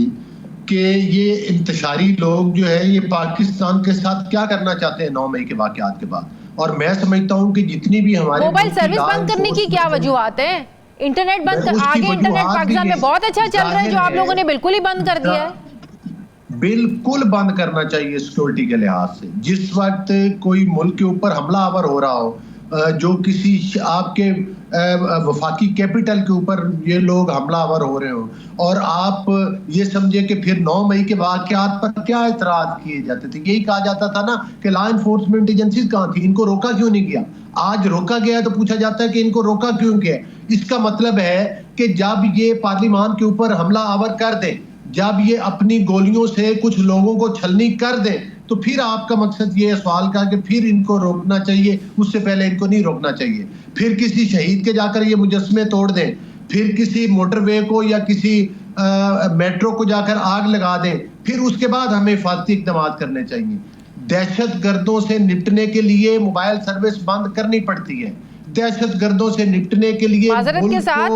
कि ये इंतशारी लोग जो है ये पाकिस्तान के साथ क्या करना चाहते हैं 9 मई के वाक़यात के बाद। और मैं समझता हूँ कि जितनी भी हमारे मोबाइल सर्विस बंद करने की क्या वजूहत है? इंटरनेट बंद आगे इंटरनेट पाकिस्तान में बहुत अच्छा चल रहा है, जो आप लोगों ने बिल्कुल ही बंद कर दिया है। बिल्कुल बंद करना चाहिए सिक्योरिटी के लिहाज से। जिस वक्त कोई मुल्क के ऊपर हमलावर हो रहा हो, जो किसी आपके वफाकी कैपिटल के ऊपर ये लोग हमलावर हो रहे हो, और आप ये समझे कि फिर 9 मई के वाक़यात पर क्या एतराज़ किए जाते थे। यही कहा जाता था ना कि लॉ एनफोर्समेंट एजेंसीज कहाँ थी, इनको रोका क्यों नहीं गया। आज रोका गया तो पूछा जाता है कि इनको रोका क्यों गया। इसका मतलब है कि जब ये पार्लिमान के ऊपर हमला आवर कर दें, जब ये अपनी गोलियों से कुछ लोगों को छलनी कर दें, तो फिर आपका मकसद ये सवाल का कि फिर इनको रोकना चाहिए, उससे पहले इनको नहीं रोकना चाहिए। फिर किसी शहीद के जाकर ये मुजस्मे तोड़ दें, फिर किसी मोटरवे को या किसी मेट्रो को जाकर आग लगा दें, फिर उसके बाद हमें हिफाजती इक़दाम करने चाहिए। दहशतगर्दों से निपटने के लिए मोबाइल सर्विस बंद करनी पड़ती है, दहशतगर्दों से निपटने के लिए माजरत के साथ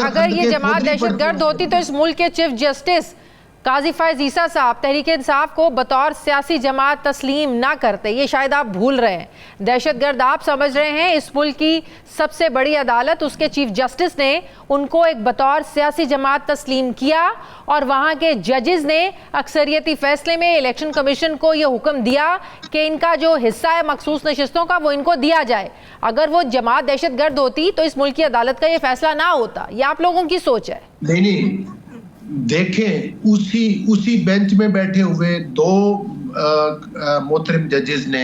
अगर ये जमात दहशतगर्द होती तो इस मुल्क के चीफ जस्टिस काजी फैज ईसा साहब तहरीक इंसाफ को बतौर सियासी जमात तस्लीम ना करते। ये शायद आप भूल रहे हैं। दहशतगर्द आप समझ रहे हैं, इस मुल्क की सबसे बड़ी अदालत, उसके चीफ जस्टिस ने उनको एक बतौर सियासी जमात तस्लीम किया और वहाँ के जजेस ने अक्सरियती फैसले में इलेक्शन कमीशन को ये हुक्म दिया कि इनका जो हिस्सा है मखसूस नशिस्तों का वो इनको दिया जाए। अगर वो जमात दहशतगर्द होती तो इस मुल्क की अदालत का ये फैसला ना होता। ये आप लोगों की सोच है। नहीं, देखें, उसी बेंच में बैठे हुए दो मोहतरम जजेस ने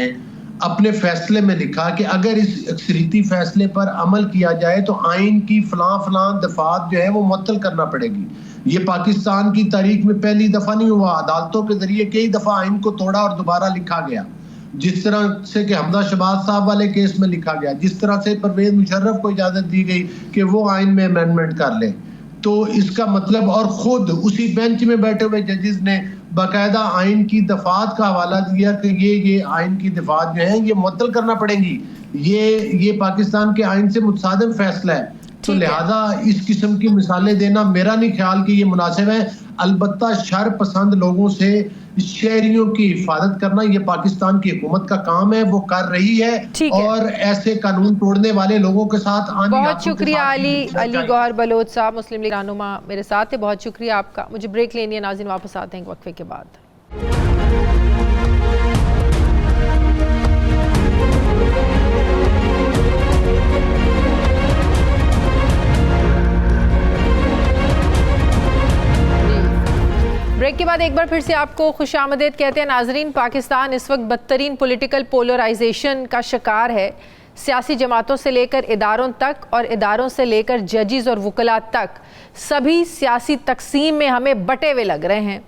अपने फैसले में लिखा कि अगर इस अक्सरीती फैसले पर अमल किया जाए तो आइन की फलां दफात जो है वो मुअत्तल करना पड़ेगी। ये पाकिस्तान की तारीख में पहली दफा नहीं हुआ। अदालतों के जरिए कई दफा आइन को तोड़ा और दोबारा लिखा गया, जिस तरह से कि हमजा शहबाज साहब वाले केस में लिखा गया, जिस तरह से परवेज मुशर्रफ को इजाजत दी गई कि वो आइन में अमेंडमेंट कर ले। तो इसका मतलब, और खुद उसी बेंच में बैठे हुए जजेस ने बाकायदा आइन की दफात का हवाला दिया कि ये आइन की दफात जो है ये मुअत्तल करना पड़ेंगी। ये पाकिस्तान के आइन से मुतसादिम फैसला है। तो लिहाजा इस किस्म की मिसालें देना मेरा नहीं ख्याल कि ये मुनासिब है। अलबत्ता शर पसंद लोगों से शहरियों की हिफाजत करना ये पाकिस्तान की हुकूमत का काम है, वो कर रही है। और ऐसे कानून तोड़ने वाले लोगों के साथ बहुत शुक्रिया अली गौहर बलोच साहब, मुस्लिम लीग रहनुमा मेरे साथ है। बहुत शुक्रिया आपका। मुझे ब्रेक लेनी है नाज़रीन, वापस आते हैं वक्फे के बाद। ब्रेक के बाद एक बार फिर से आपको खुशामदीद कहते हैं नाजरीन। पाकिस्तान इस वक्त बदतरीन पॉलिटिकल पोलराइजेशन का शिकार है। सियासी जमातों से लेकर इदारों तक और इदारों से लेकर जजेस और वकला तक सभी सियासी तकसीम में हमें बटे हुए लग रहे हैं।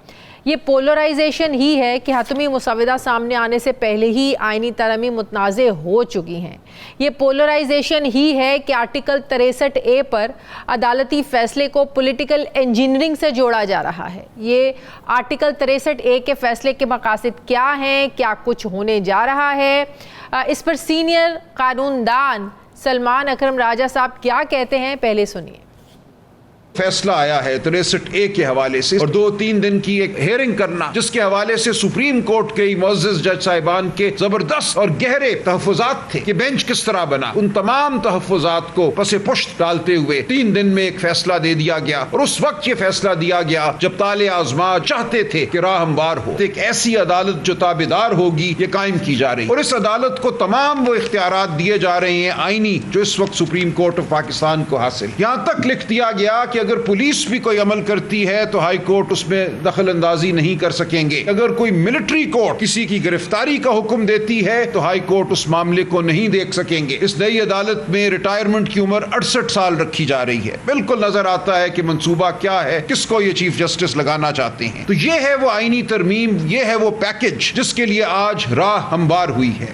ये पोलराइजेशन ही है कि हतमी मुसविदा सामने आने से पहले ही आइनी तरमीम मुतनाज़े हो चुकी हैं। ये पोलराइजेशन ही है कि आर्टिकल 63A पर अदालती फ़ैसले को पॉलिटिकल इंजीनियरिंग से जोड़ा जा रहा है। ये आर्टिकल 63A के फ़ैसले के मकासद क्या हैं, क्या कुछ होने जा रहा है, इस पर सीनियर कानूनदान सलमान अकरम राजा साहब क्या कहते हैं, पहले सुनिए। फैसला आया है 63A के हवाले से और 2-3 दिन की एक हेयरिंग करना, जिसके हवाले से सुप्रीम कोर्ट के मुअज़्ज़ज़ जज साहिबान के जबरदस्त और गहरे तहफ़्फ़ुज़ात थे कि बेंच किस तरह बना। उन तमाम तहफ़्फ़ुज़ात को पसे पुश्त डालते हुए 3 दिन में एक फैसला दे दिया गया। और उस वक्त ये फैसला दिया गया जब ताले आज़मा चाहते थे कि राह हमवार हो, एक ऐसी अदालत जो ताबेदार होगी ये कायम की जा रही। और इस अदालत को तमाम वो इख्तियारात दिए जा रहे हैं आईनी जो इस वक्त सुप्रीम कोर्ट ऑफ पाकिस्तान को हासिल। यहाँ तक लिख दिया गया कि अगर पुलिस भी कोई अमल करती है तो हाई कोर्ट उसमें दखल अंदाजी नहीं कर सकेंगे। अगर कोई मिलिट्री कोर्ट किसी की गिरफ्तारी का हुक्म देती है तो हाई कोर्ट उस मामले को नहीं देख सकेंगे। इस नई अदालत में रिटायरमेंट की उम्र 68 साल रखी जा रही है। बिल्कुल नजर आता है कि मंसूबा क्या है, किसको ये चीफ जस्टिस लगाना चाहते हैं। तो ये है वो आईनी तरमीम, ये है वो पैकेज जिसके लिए आज राह हमवार हुई है।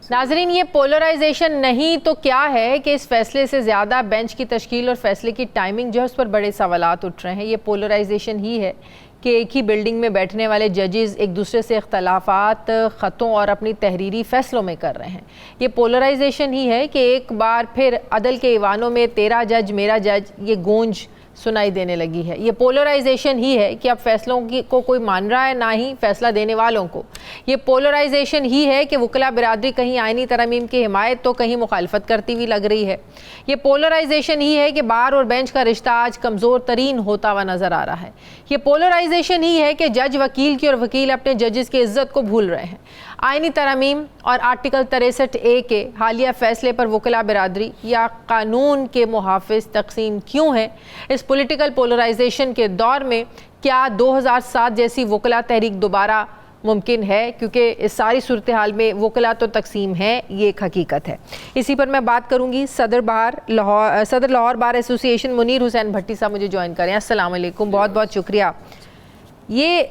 नाजरीन, ये पोलराइजेशन नहीं तो क्या है कि इस फैसले से ज़्यादा बेंच की तश्कील और फैसले की टाइमिंग जो है उस पर बड़े सवालात उठ रहे हैं। ये पोलराइजेशन ही है कि एक ही बिल्डिंग में बैठने वाले जजेस एक दूसरे से इख्तलाफात ख़तों और अपनी तहरीरी फ़ैसलों में कर रहे हैं। ये पोलराइजेशन ही है कि एक बार फिर अदल के ईवानों में तेरा जज मेरा जज ये गूंज सुनाई देने लगी है। ये पोलराइजेशन ही है कि अब फैसलों को कोई मान रहा है ना ही फैसला देने वालों को। ये पोलराइजेशन ही है कि वकला बिरादरी कहीं आइनी तरमीम की हिमायत तो कहीं मुखालफत करती हुई लग रही है। ये पोलराइजेशन ही है कि बार और बेंच का रिश्ता आज कमज़ोर तरीन होता हुआ नज़र आ रहा है। ये पोलराइजेशन ही है कि जज वकील की और वकील अपने जजेस की इज्जत को भूल रहे हैं। आइनी तरमीम और आर्टिकल 63A के हालिया फैसले पर वकला बिरादरी या कानून के मुहाफ़िज़ तकसीम क्यों है? इस पॉलिटिकल पोलराइजेशन के दौर में क्या 2007 जैसी वकला तहरीक दोबारा मुमकिन है? क्योंकि इस सारी सूरत हाल में वकला तो तकसीम है, ये एक हकीकत है। इसी पर मैं बात करूँगी। सदर लाहौर बार एसोसिएशन मुनीर हुसैन भट्टी साहब मुझे ज्वाइन करें। अस्सलाम वालेकुम, बहुत बहुत शुक्रिया। ये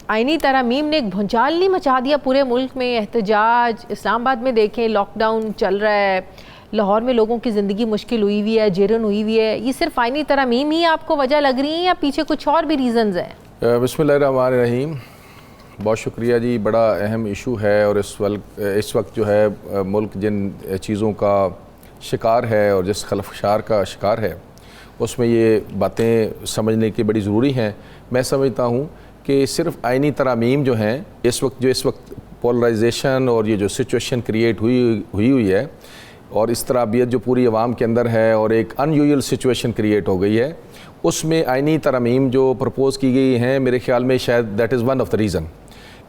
आइनी तरमीम ने एक भूचाल नहीं मचा दिया पूरे मुल्क में? एहतजाज इस्लामाबाद में देखें, लॉकडाउन चल रहा है, लाहौर में लोगों की ज़िंदगी मुश्किल हुई हुई है, जेरन हुई हुई है। ये सिर्फ आइनी तरमीम ही आपको वजह लग रही है या पीछे कुछ और भी रीज़न्स हैं? बिस्मिल्लाहिर्रहमानिर्रहीम। बहुत शुक्रिया जी। बड़ा अहम इशू है और इस वक्त जो है मुल्क जिन चीज़ों का शिकार है और जिस खलफशार का शिकार है उसमें ये बातें समझने की बड़ी ज़रूरी हैं। मैं समझता हूँ कि सिर्फ आइनी तरामीम जो हैं इस वक्त पोलराइजेशन और ये जो सिचुएशन क्रिएट हुई है और इस तरबियत जो पूरी आवाम के अंदर है और एक अनयूजुअल सिचुएशन क्रिएट हो गई है, उसमें आइनी तरमीम जो प्रपोज़ की गई हैं मेरे ख्याल में शायद that is one of the reason.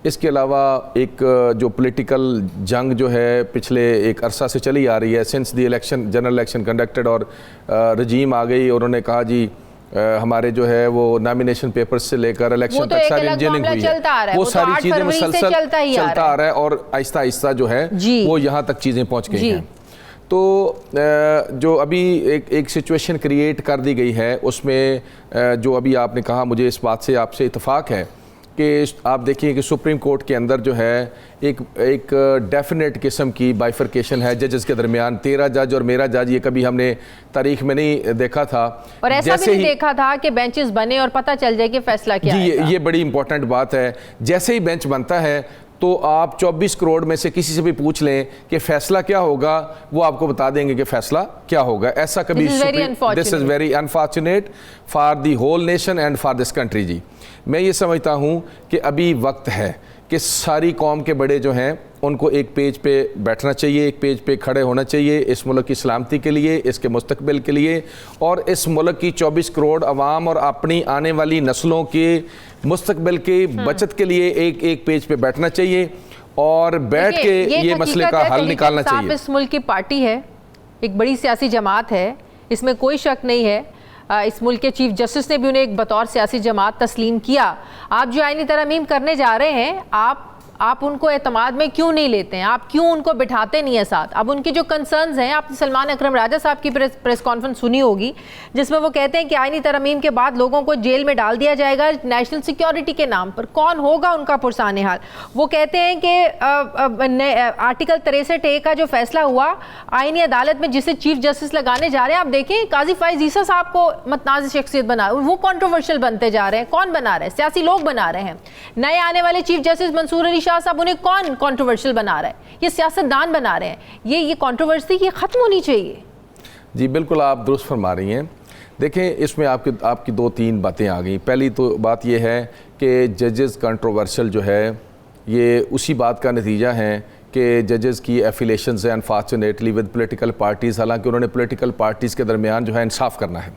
इसके अलावा एक जो पॉलिटिकल जंग जो है पिछले एक अरसा से चली आ रही है since the election general election conducted और रजीम आ गई और उन्होंने कहा जी हमारे जो है वो नॉमिनेशन पेपर्स से लेकर इलेक्शन तक सारी इंजीनियरिंग हुई है, वो सारी चीज़ें मुसलसल चलता आ रहा है और आहिस्ता आहिस्ता जो है वो यहाँ तक चीज़ें पहुँच गई हैं। तो जो अभी एक सिचुएशन क्रिएट कर दी गई है उसमें जो अभी आपने कहा, मुझे इस बात से आपसे इत्तेफाक है कि आप देखिए कि सुप्रीम कोर्ट के अंदर जो है एक डेफिनेट किस्म की बाइफरकेशन है जजेस के दरमियान। 13 जज और मेरा जज, ये कभी हमने तारीख में नहीं देखा था और ऐसा भी नहीं देखा था कि बेंचेस बने और पता चल जाए कि फैसला क्या है। ये बड़ी इंपॉर्टेंट बात है। जैसे ही बेंच बनता है तो आप 24 करोड़ में से किसी से भी पूछ लें कि फैसला क्या होगा, वो आपको बता देंगे कि फैसला क्या होगा। ऐसा कभी this is very unfortunate for the whole nation and for this country. जी मैं ये समझता हूँ कि अभी वक्त है कि सारी कौम के बड़े जो हैं उनको एक पेज पे बैठना चाहिए, एक पेज पे खड़े होना चाहिए इस मुल्क की सलामती के लिए, इसके मुस्तकबिल के लिए और इस मुल्क की 24 करोड़ अवाम और अपनी आने वाली नस्लों के मुस्तकबिल की बचत के लिए एक पेज पे बैठना चाहिए और बैठ के ये मसले का हल निकालना चाहिए। इस मुल्क की पार्टी है, एक बड़ी सियासी जमात है, इसमें कोई शक नहीं है। इस मुल्क के चीफ जस्टिस ने भी उन्हें एक बतौर सियासी जमात तस्लीम किया। आप जो आईनी तरमीम करने जा रहे हैं, आप उनको एतमाद में क्यों नहीं लेते हैं? आप क्यों उनको बिठाते नहीं है साथ? अब उनके जो कंसर्न्स हैं, आपने सलमान अकरम राजा साहब की प्रेस कॉन्फ्रेंस सुनी होगी जिसमें वो कहते हैं कि आईनी तरमीम के बाद लोगों को जेल में डाल दिया जाएगा नेशनल सिक्योरिटी के नाम पर। कौन होगा उनका पुरसाने हाल? वो कहते हैं कि आर्टिकल 63A का जो फैसला हुआ आईनी अदालत में जिसे चीफ जस्टिस लगाने जा रहे हैं, आप देखें काजी फाइज ईसा साहब को मतनाज़ शख्सियत बना, वो कॉन्ट्रोवर्शियल बनते जा रहे हैं। कौन बना रहे हैं? सियासी लोग बना रहे हैं। नए आने वाले चीफ जस्टिस मंसूर अली शाह साहब, उन्हें कौन कंट्रोवर्शियल बना रहा है? ये सियासतदान बना रहे हैं। ये कंट्रोवर्सी ये खत्म होनी चाहिए। जी बिल्कुल, आप दुरुस्त फरमा रही हैं। देखें इसमें आपकी 2-3 बातें आ गई। पहली तो बात ये है कि जजेस कंट्रोवर्शियल जो है ये उसी बात का नतीजा है कि जजेस की एफिलेशंस हैं अनफॉर्चुनेटली विद पॉलिटिकल पार्टीज़, हालांकि उन्होंने पॉलिटिकल पार्टीज़ के दरमियान जो है इंसाफ करना है।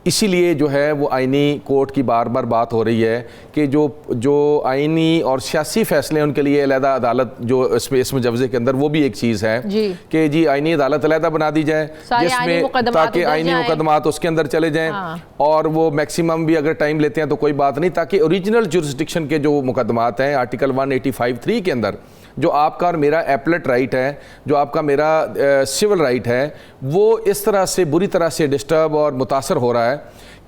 इसीलिए जो है वो आइनी कोर्ट की बार बार बात हो रही है कि जो आइनी और सियासी फैसले उनके लिए अलहदा अदालत जो इस मुजवज़े के अंदर, वो भी एक चीज़ है कि जी आइनी अदालत अलहदा बना दी जाए जिसमें ताकि आइनी मुकदमात उसके अंदर चले जाएं। हाँ। और वो मैक्सिमम भी अगर टाइम लेते हैं तो कोई बात नहीं, ताकि ओरिजिनल जुरिस्डिक्शन के जो मुकदमात हैं आर्टिकल 185(3) के अंदर जो आपका और मेरा एपलेट राइट है, जो आपका मेरा सिविल राइट है, वो इस तरह से बुरी तरह से डिस्टर्ब और मुतासर हो रहा है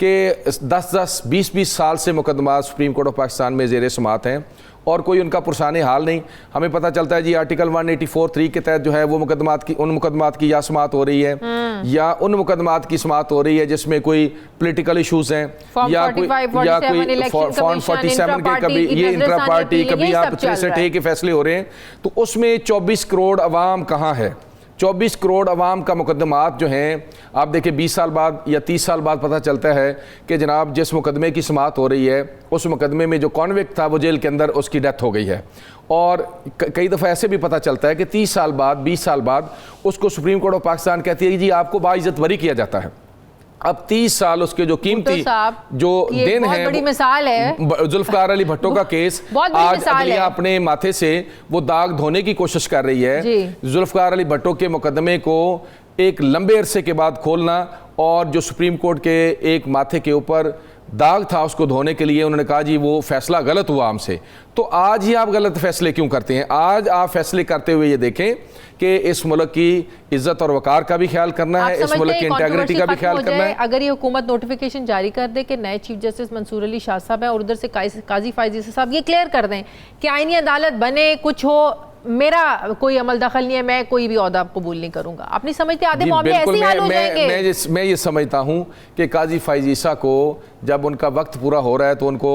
कि 10-10, 20-20 साल से मुकदमा सुप्रीम कोर्ट ऑफ पाकिस्तान में ज़ेर समात हैं और कोई उनका पुरसाने हाल नहीं। हमें पता चलता है जी आर्टिकल 184(3) के तहत जो है वो उन मुकदमात की या समात हो रही है या उन मुकदमात की समात हो रही है जिसमें कोई पॉलिटिकल इश्यूज हैं या कोई फॉर्म 47 के कभी ये इंट्रा पार्टी, कभी आप 63A के फैसले हो रहे हैं। तो उसमें 24 करोड़ अवाम कहाँ है? 24 करोड़ अवाम का मुकदमात जो हैं, आप देखिए 20 साल बाद या 30 साल बाद पता चलता है कि जनाब जिस मुकदमे की समात हो रही है उस मुकदमे में जो कॉन्विक्ट था वो जेल के अंदर उसकी डेथ हो गई है। और कई दफ़ा ऐसे भी पता चलता है कि 30 साल बाद 20 साल बाद उसको सुप्रीम कोर्ट ऑफ पाकिस्तान कहती है कि जी आपको बाइज्जत बरी किया जाता है। अब 30 साल उसके जो कीमती जो दिन है, बड़ी मिसाल है जुल्फकार अली भट्टो का केस। आज अदलिया अपने माथे से वो दाग धोने की कोशिश कर रही है। जुल्फकार अली भट्टो के मुकदमे को एक लंबे अरसे के बाद खोलना और जो सुप्रीम कोर्ट के एक माथे के ऊपर दाग था उसको धोने के लिए उन्होंने कहा जी वो फैसला गलत हुआ हमसे। तो आज ही आप गलत फैसले क्यों करते हैं? आज आप फैसले करते हुए ये देखें कि इस मुल्क की इज्जत और वकार का भी ख्याल करना है, इस मुल्क की इंटेग्रिटी का भी ख्याल करना है। अगर ये हुकूमत नोटिफिकेशन जारी कर दे कि नए चीफ जस्टिस मंसूर अली शाह साहब है और उधर से काजी फाइज ईसा साहब ये क्लियर कर दें कि आईनी अदालत बने, कुछ हो, मेरा कोई अमल दखल नहीं है, मैं कोई भी ओहदा कबूल नहीं करूंगा। अपनी समझते आधे मामले ऐसे ही हल हो जाएंगे। मैं ये समझता हूँ कि काजी फाइज ईसा को जब उनका वक्त पूरा हो रहा है तो उनको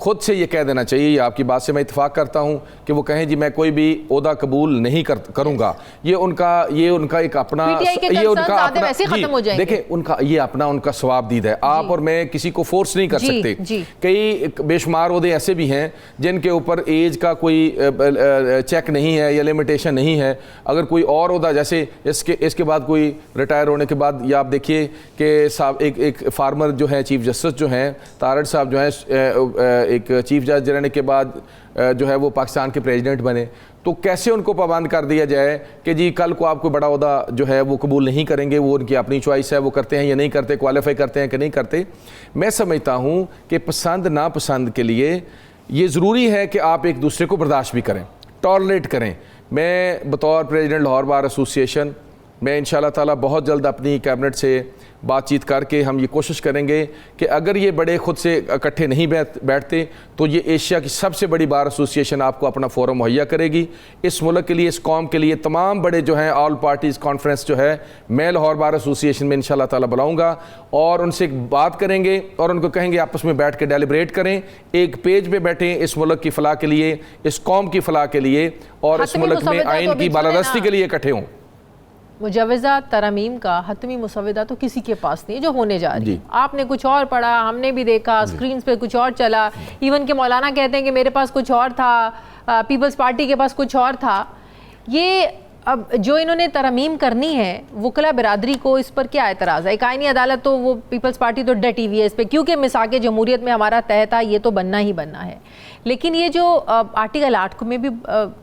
खुद से ये कह देना चाहिए, आपकी बात से मैं इत्तेफाक करता हूँ कि वो कहें जी मैं कोई भी ओहदा कबूल नहीं करूँगा, ये उनका एक अपना, ये उनका अपना, देखें उनका सवाबदीद है। आप और मैं किसी को फोर्स नहीं कर सकते। कई बेशुमार ओहदे ऐसे भी हैं जिनके ऊपर एज का कोई चेक नहीं है या लिमिटेशन नहीं है। अगर कोई और ओहदा, जैसे इसके बाद कोई रिटायर होने के बाद, या आप देखिए कि साहब एक फार्मर जो है चीफ जस्टिस जो हैं तारड़ साहब जो हैं, एक चीफ जज रहने के बाद जो है वो पाकिस्तान के प्रेसिडेंट बने, तो कैसे उनको पाबंद कर दिया जाए कि जी कल को आप कोई बड़ा ओहदा जो है वो कबूल नहीं करेंगे, वो उनकी अपनी चॉइस है, वो करते हैं या नहीं करते, क्वालिफाई करते हैं कि नहीं करते। मैं समझता हूँ कि पसंद नापसंद के लिए ये ज़रूरी है कि आप एक दूसरे को बर्दाश्त भी करें, टॉलरेट करें। मैं बतौर प्रेसिडेंट लाहौर बार एसोसिएशन, मैं इंशाल्लाह ताला बहुत जल्द अपनी कैबिनेट से बातचीत करके हम ये कोशिश करेंगे कि अगर ये बड़े खुद से इकट्ठे नहीं बैठते तो ये एशिया की सबसे बड़ी बार एसोसिएशन आपको अपना फोरम मुहैया करेगी। इस मुल्क के लिए, इस कौम के लिए तमाम बड़े जो हैं ऑल पार्टीज़ कॉन्फ्रेंस जो है मैं लाहौर बार एसोसिएशन में इंशाल्लाह ताला बुलाऊंगा और उनसे बात करेंगे और उनको कहेंगे आपस में बैठ के डेलिब्रेट करें, एक पेज पे बैठें इस मुल्क की फलाह के लिए, इस कौम की फलाह के लिए और इस मुल्क में आइन की बालादस्ती के लिए इकट्ठे हों। मुजवज़ा तरमीम का हतमी मुसविदा तो किसी के पास नहीं है जो होने जा रही है। आपने कुछ और पढ़ा, हमने भी देखा, स्क्रीन पे कुछ और चला, इवन के मौलाना कहते हैं कि मेरे पास कुछ और था, पीपल्स पार्टी के पास कुछ और था। ये अब जो इन्होंने तरमीम करनी है, वकला बिरादरी को इस पर क्या एतराज़ है? एक आईनी अदालत तो वो पीपल्स पार्टी तो डटी हुई है इस पर, क्योंकि मिसाक जमहूरियत में हमारा तय था, ये तो बनना ही बनना है। लेकिन ये जो आर्टिकल 8 में भी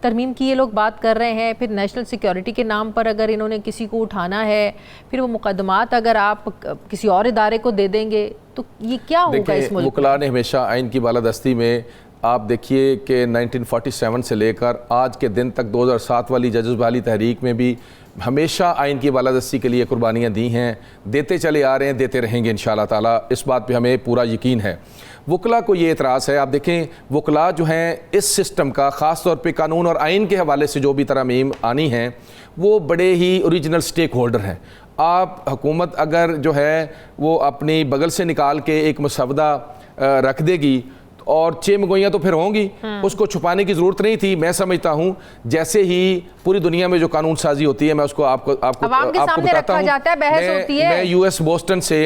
तरमीम की ये लोग बात कर रहे हैं, फिर नेशनल सिक्योरिटी के नाम पर अगर इन्होंने किसी को उठाना है, फिर वो मुकदमात अगर आप किसी और इदारे को दे देंगे तो ये क्या होगा इस मुल्क? वकला ने हमेशा आइन की बालादस्ती में, आप देखिए कि 1947 से लेकर आज के दिन तक 2007 वाली जजेस वाली तहरीक में भी हमेशा आइन की बालादस्ती के लिए कुर्बानियाँ दी हैं, देते चले आ रहे हैं, देते रहेंगे इंशाल्लाह ताला। इस बात पे हमें पूरा यकीन है। वकला को ये एतराज़ है, आप देखें वकला जो हैं इस सिस्टम का ख़ास तौर पे कानून और आइन के हवाले से जो भी तरमीम आनी हैं वो बड़े ही ओरिजिनल स्टेक होल्डर हैं। आप हुकूमत अगर जो है वो अपनी बगल से निकाल के एक मसवदा रख देगी और 6 मंगोइयाँ तो फिर होंगी, उसको छुपाने की ज़रूरत नहीं थी। मैं समझता हूँ जैसे ही पूरी दुनिया में जो कानून साजी होती है, मैं उसको आपको बताता हूँ। मैं US बोस्टन से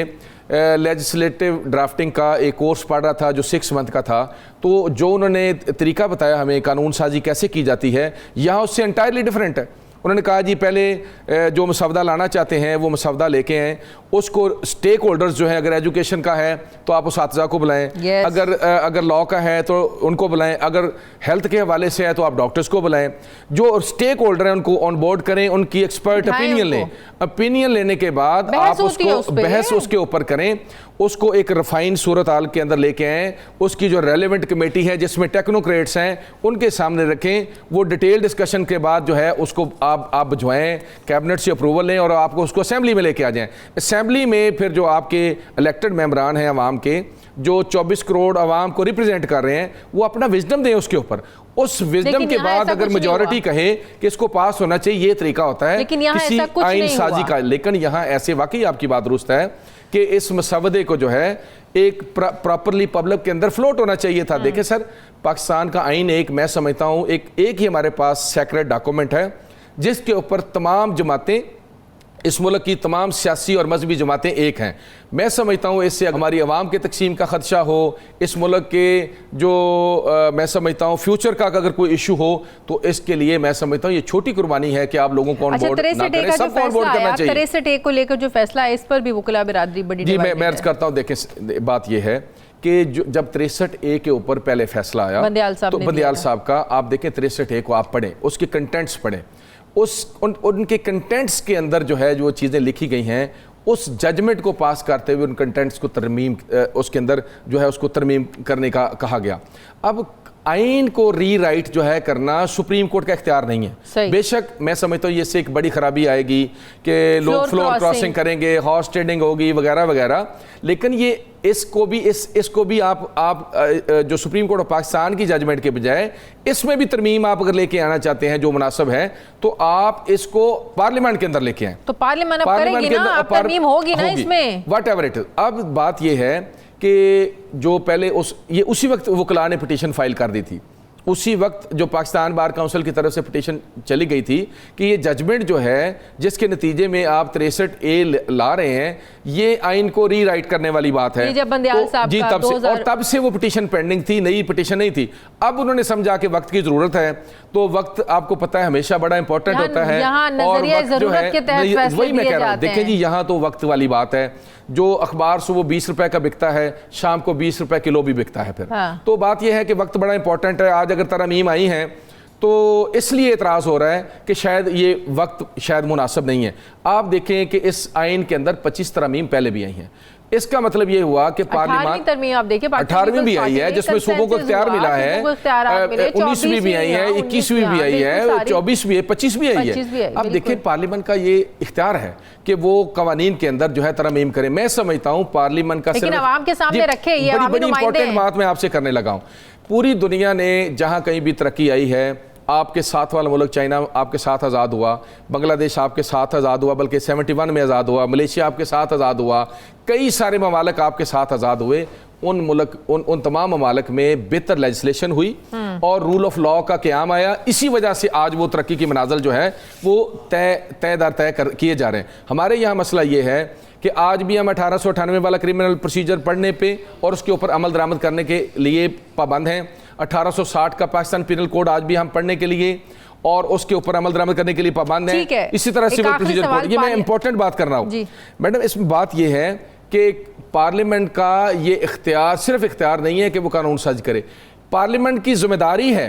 लेजिस्लेटिव ड्राफ्टिंग का एक कोर्स पढ़ रहा था जो 6 मंथ का था, तो जो उन्होंने तरीका बताया हमें कानून साजी कैसे की जाती है, यहाँ उससे एंटायरली डिफरेंट है। उन्होंने कहा जी पहले जो मसवदा लाना चाहते हैं वो मसवदा लेके आएँ, उसको स्टेक होल्डर्स जो है, अगर एजुकेशन का है तो आप उस असातिज़ा को बुलाएं, अगर लॉ का है तो उनको बुलाएं, अगर हेल्थ के हवाले से है तो आप डॉक्टर्स को बुलाएं। जो स्टेक होल्डर हैं उनको ऑन बोर्ड करें, उनकी एक्सपर्ट ओपिनियन लें। ओपिनियन लेने के बाद आप उसको बहस उसके ऊपर करें, उसको एक रिफाइंड सूरत हाल के अंदर लेके आएँ, उसकी जो रेलिवेंट कमेटी है जिसमें टेक्नोक्रेट्स हैं उनके सामने रखें, वो डिटेल डिस्कशन के बाद जो है उसको आप भिजवाएं, कैबिनेट से अप्रूवल लें और आपको उसको असेंबली में लेके आ जाएं। असेंबली में फिर जो आपके इलेक्टेड मेंबरान हैं अवाम के, जो 24 करोड़ अवाम को रिप्रेजेंट कर रहे हैं, वो अपना विजडम दें उसके ऊपर। उस विजडम के बाद अगर मेजॉरिटी कहे कि इसको पास होना चाहिए, ये तरीका होता है किसी आइन साजी का। लेकिन यहाँ ऐसे वाकई आपकी बात दुरुस्त है कि इस मसवदे को जो है एक प्रॉपरली पब्लिक के अंदर फ्लोट होना चाहिए था। देखिए सर, पाकिस्तान का आइन एक, मैं समझता हूँ एक ही हमारे पास सेक्रेट डॉक्यूमेंट है जिसके ऊपर तमाम जमातें, इस मुल्क की तमाम सियासी और मजहबी जमातें एक हैं। मैं समझता हूँ इससे हमारी आवाम के तकसीम का खदशा हो, इस मुल्क के जो मैं समझता हूँ फ्यूचर का अगर कोई इशू हो, तो इसके लिए मैं समझता हूँ ये छोटी कुर्बानी है कि आप लोगों को ऑन बोर्ड ना करें, सबको ऑन बोर्ड करना चाहिए। 63A को लेकर जो फैसला है इस पर भी वकला बिरादरी बड़ी जी मैं अर्ज करता हूँ। देखें बात यह है कि जब 63A के ऊपर पहले फैसला आया तो बंदियाल साहब का, आप देखें 63A को आप पढ़ें, उसके कंटेंट्स पढ़ें, उनके कंटेंट्स के अंदर जो है जो चीज़ें लिखी गई हैं, उस जजमेंट को पास करते हुए उन कंटेंट्स को तरमीम, उसके अंदर जो है उसको तरमीम करने का कहा गया। अब आइन को रीराइट जो है करना सुप्रीम कोर्ट का इख्तियार नहीं है। बेशक मैं समझता हूँ इससे एक बड़ी खराबी आएगी कि लोग फ्लोर क्रॉसिंग करेंगे, हॉर्स ट्रेडिंग होगी वगैरह वगैरह, लेकिन ये इसको भी आप जो सुप्रीम कोर्ट ऑफ पाकिस्तान की जजमेंट के बजाय इसमें भी तरमीम आप अगर लेके आना चाहते हैं जो मुनासिब है, तो आप इसको पार्लियामेंट के अंदर लेके आएं। तो पार्लियामेंट करेगी ना, तरमीम होगी ना इसमें, व्हाटएवर इट इज। अब बात यह है कि जो पहले उसी वक्त वकला ने पिटीशन फाइल कर दी थी, उसी वक्त जो पाकिस्तान बार काउंसिल की तरफ से पिटीशन चली गई थी कि ये जजमेंट जो है जिसके नतीजे में आप 63A ला रहे हैं, ये आइन को रीराइट करने वाली बात है। जब बंदियाल साहब जी, तब से, और तब से वो पिटीशन पेंडिंग थी, नई पिटीशन नहीं थी। अब उन्होंने समझा कि वक्त की ज़रूरत है, तो वक्त आपको पता है हमेशा बड़ा इंपॉर्टेंट होता है, और वक्त जो है वही मैं कह रहा हूँ। देखिए जी, यहाँ तो वक्त वाली बात है, जो अखबार सुबह 20 रुपए का बिकता है, शाम को 20 रुपए किलो भी बिकता है फिर। तो बात यह है कि वक्त बड़ा इंपॉर्टेंट है। आज अगर तरमीम आई हैं तो इसलिए एतराज़ हो रहा है कि शायद ये वक्त शायद मुनासिब नहीं है। आप देखें कि इस आइन के अंदर 25 तरमीम पहले भी आई हैं। इसका मतलब ये हुआ कि पार्लियामेंट 18वीं भी आई है, जिसमें सूबों को इख्तियार मिला है, 19वीं भी आई है, 21वीं भी आई है, 24 भी है, 25 भी आई है। अब देखिए, पार्लियामेंट का ये इख्तियार है कि वो कवानीन के अंदर जो है तरमीम करें। मैं समझता हूँ पार्लियामेंट का सिर्फ अवाम के सामने रखे, ये बड़ी इंपॉर्टेंट बात मैं आपसे करने लगा हूँ। पूरी दुनिया ने जहाँ कहीं भी तरक्की आई है, आपके साथ वाला मुल्क चाइना आपके साथ आज़ाद हुआ, बांग्लादेश आपके साथ आज़ाद हुआ, बल्कि 71 में आज़ाद हुआ, मलेशिया आपके साथ आज़ाद हुआ, कई सारे ममालिक आपके साथ आज़ाद हुए। उन तमाम ममालिक में बेहतर लेजिस्लेशन हुई और रूल ऑफ लॉ का क़याम आया। इसी वजह से आज वो तरक्की की मनाज़िल जो है वो तय दर तय किए जा रहे हैं। हमारे यहाँ मसला ये है कि आज भी हम 1898 वाला क्रिमिनल प्रोसीजर पढ़ने पे और उसके ऊपर अमल दरामद करने के लिए पाबंद हैं। 1860 का पाकिस्तान पिनल कोड आज भी हम पढ़ने के लिए और उसके ऊपर अमल दरामद करने के लिए पाबंद हैं। इसी तरह सिविल प्रोसीजर कोड। ये मैं इंपॉर्टेंट बात कर रहा हूँ मैडम। इसमें बात ये है कि पार्लियामेंट का ये इख्तियार सिर्फ इख्तियार नहीं है कि वो कानून साज करे, पार्लियामेंट की जिम्मेदारी है,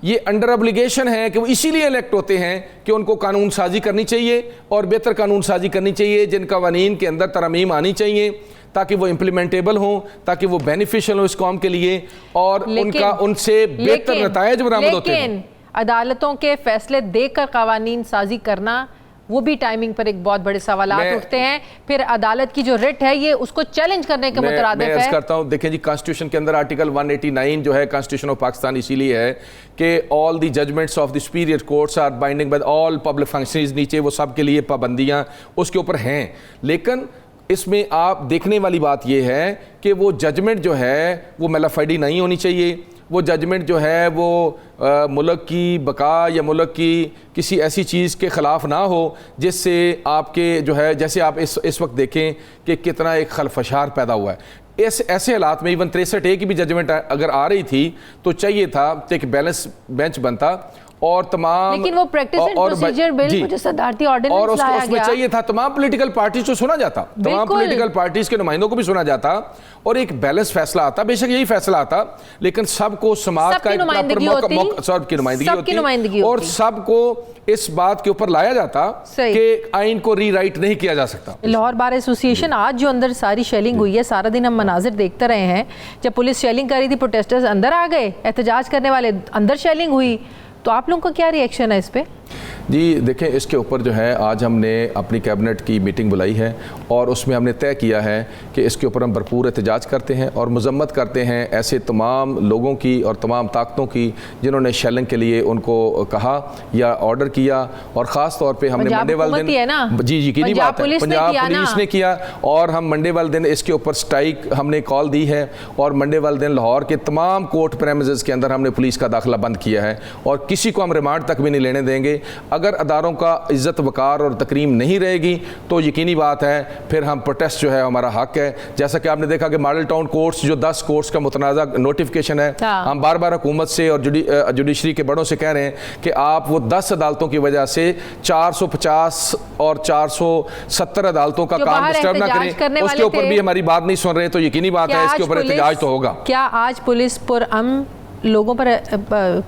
ये अंडर ऑब्लिगेशन है कि वो इसीलिए इलेक्ट होते हैं कि उनको कानून साजी करनी चाहिए और बेहतर कानून साजी करनी चाहिए, जिन कवानीन के अंदर तरमीम आनी चाहिए ताकि वो इम्प्लीमेंटेबल हों, ताकि वो बेनिफिशियल हो इस कौम के लिए और उनसे बेहतर नतायज बरामद होते हैं। अदालतों के फैसले देकर कवानीन साजी करना, वो भी टाइमिंग पर एक बहुत बड़े सवालात उठते हैं। फिर अदालत की जो रिट है ये उसको चैलेंज करने के मुतरादिफ है। मैं करता हूं, देखें जी, कॉन्स्टिट्यूशन के अंदर आर्टिकल 189 जो है कॉन्स्टिट्यूशन ऑफ पाकिस्तान इसीलिए है कि all the judgments of the superior courts are binding by all public functionaries, नीचे वो सब के लिए पाबंदियां उसके ऊपर हैं। लेकिन इसमें आप देखने वाली बात यह है कि वो जजमेंट जो है वो मेलाफाइडी नहीं होनी चाहिए। वो जजमेंट जो है वो मुल्क की बका या मुल्क की किसी ऐसी चीज़ के ख़िलाफ़ ना हो जिससे आपके जो है, जैसे आप इस वक्त देखें कि कितना एक खलफशार पैदा हुआ है। ऐसे हालात में इवन 63A की भी जजमेंट अगर आ रही थी तो चाहिए था कि एक बैलेंस बेंच बनता और तमाम, लेकिन वो प्रैक्टिस एंड प्रोसीजर बिल जो सदारती ऑर्डिनेंस लाया उसमें चाहिए था तमाम पॉलिटिकल पार्टीज को सुना जाता, तमाम पॉलिटिकल पार्टीज के नुमाइंदों को भी सुना जाता और एक बैलेंस फैसला आता। बेशक यही फैसला आता, लेकिन सबको समाज का एक प्रॉपर सबकी नुमाइंदगी होती और सबको इस बात के ऊपर लाया जाता कि आइन को रीराइट नहीं किया जा सकता। लाहौर बार एसोसिएशन आज जो अंदर सारी शेलिंग हुई है, सारा दिन हम मनाजिर देखते रहे हैं। जब पुलिस शेलिंग कर रही थी, प्रोटेस्टर्स अंदर आ गए, एहतजाज करने वाले अंदर शेलिंग हुई, तो आप लोगों का क्या रिएक्शन है इस पे? जी देखें, इसके ऊपर जो है आज हमने अपनी कैबिनेट की मीटिंग बुलाई है और उसमें हमने तय किया है कि इसके ऊपर हम भरपूर एहतजाज करते हैं और मजम्मत करते हैं ऐसे तमाम लोगों की और तमाम ताकतों की जिन्होंने शेलिंग के लिए उनको कहा या ऑर्डर किया। और ख़ास तौर पे हमने मंडे वाले दिन, जी यकीनी बात है, पंजाब पुलिस ने किया और हम मंडे वाले दिन इसके ऊपर स्ट्राइक हमने कॉल दी है और मंडे वाले दिन लाहौर के तमाम कोर्ट प्रेमिसेस के अंदर हमने पुलिस का दाखिला बंद किया है और किसी को हम रिमांड तक भी नहीं लेने देंगे। अगर अदारों का इज्जत वकार और तकरीम नहीं रहेगी तो यकीनी बात है फिर हम प्रोटेस्ट जो है हमारा हक है। जैसा कि आपने देखा कि मॉडल टाउन कोर्ट्स जो 10 कोर्ट्स का मुतनाज़ा नोटिफिकेशन है, हम बार बार हुकूमत से और जुडिशरी के बड़ों से कह रहे हैं कि आप वो 10 अदालतों की वजह से 450 और 470 अदालतों का काम डिस्टर्ब ना करें, उसके ऊपर भी हमारी बात नहीं सुन रहे, तो यकीनी बात है इसके ऊपर एहतजाज तो होगा। क्या आज पुलिस पुरअमन लोगों पर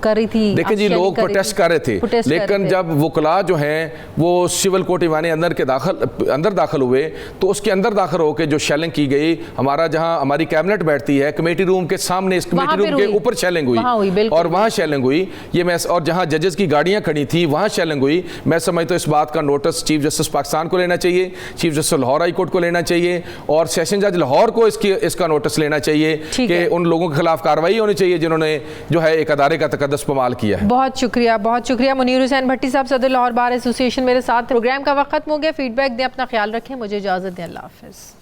कर रही थी? देखिए जी, लोग प्रोटेस्ट कर रहे थे, लेकिन जब वकला जो हैं वो सिविल कोर्ट ईवान अंदर दाखिल हुए तो उसके अंदर दाखिल होकर जो शेलिंग की गई, हमारा जहां हमारी कैबिनेट बैठती है कमेटी रूम के सामने, इस कमेटी रूम के ऊपर शेलिंग हुई और वहां शेलिंग हुई ये मैं, और जहां जजेस की गाड़ियां खड़ी थी वहां शेलिंग हुई। मैं समझता हूं इस बात का नोटिस चीफ जस्टिस पाकिस्तान को लेना चाहिए, chief justice Lahore high court को लेना चाहिए और सेशन जज लाहौर को इसका नोटिस लेना चाहिए कि उन लोगों के खिलाफ कार्रवाई होनी चाहिए जिन्होंने जो है एक अदारे का तकद्दुस पमाल किया है। बहुत शुक्रिया मुनीर हुसैन भट्टी साहब, सदर लाहौर बार एसोसिएशन मेरे साथ। प्रोग्राम का वक्त खत्म हो गया। फीडबैक दें, अपना ख्याल रखें, मुझे इजाज़त दें, अल्लाह हाफ़िज़।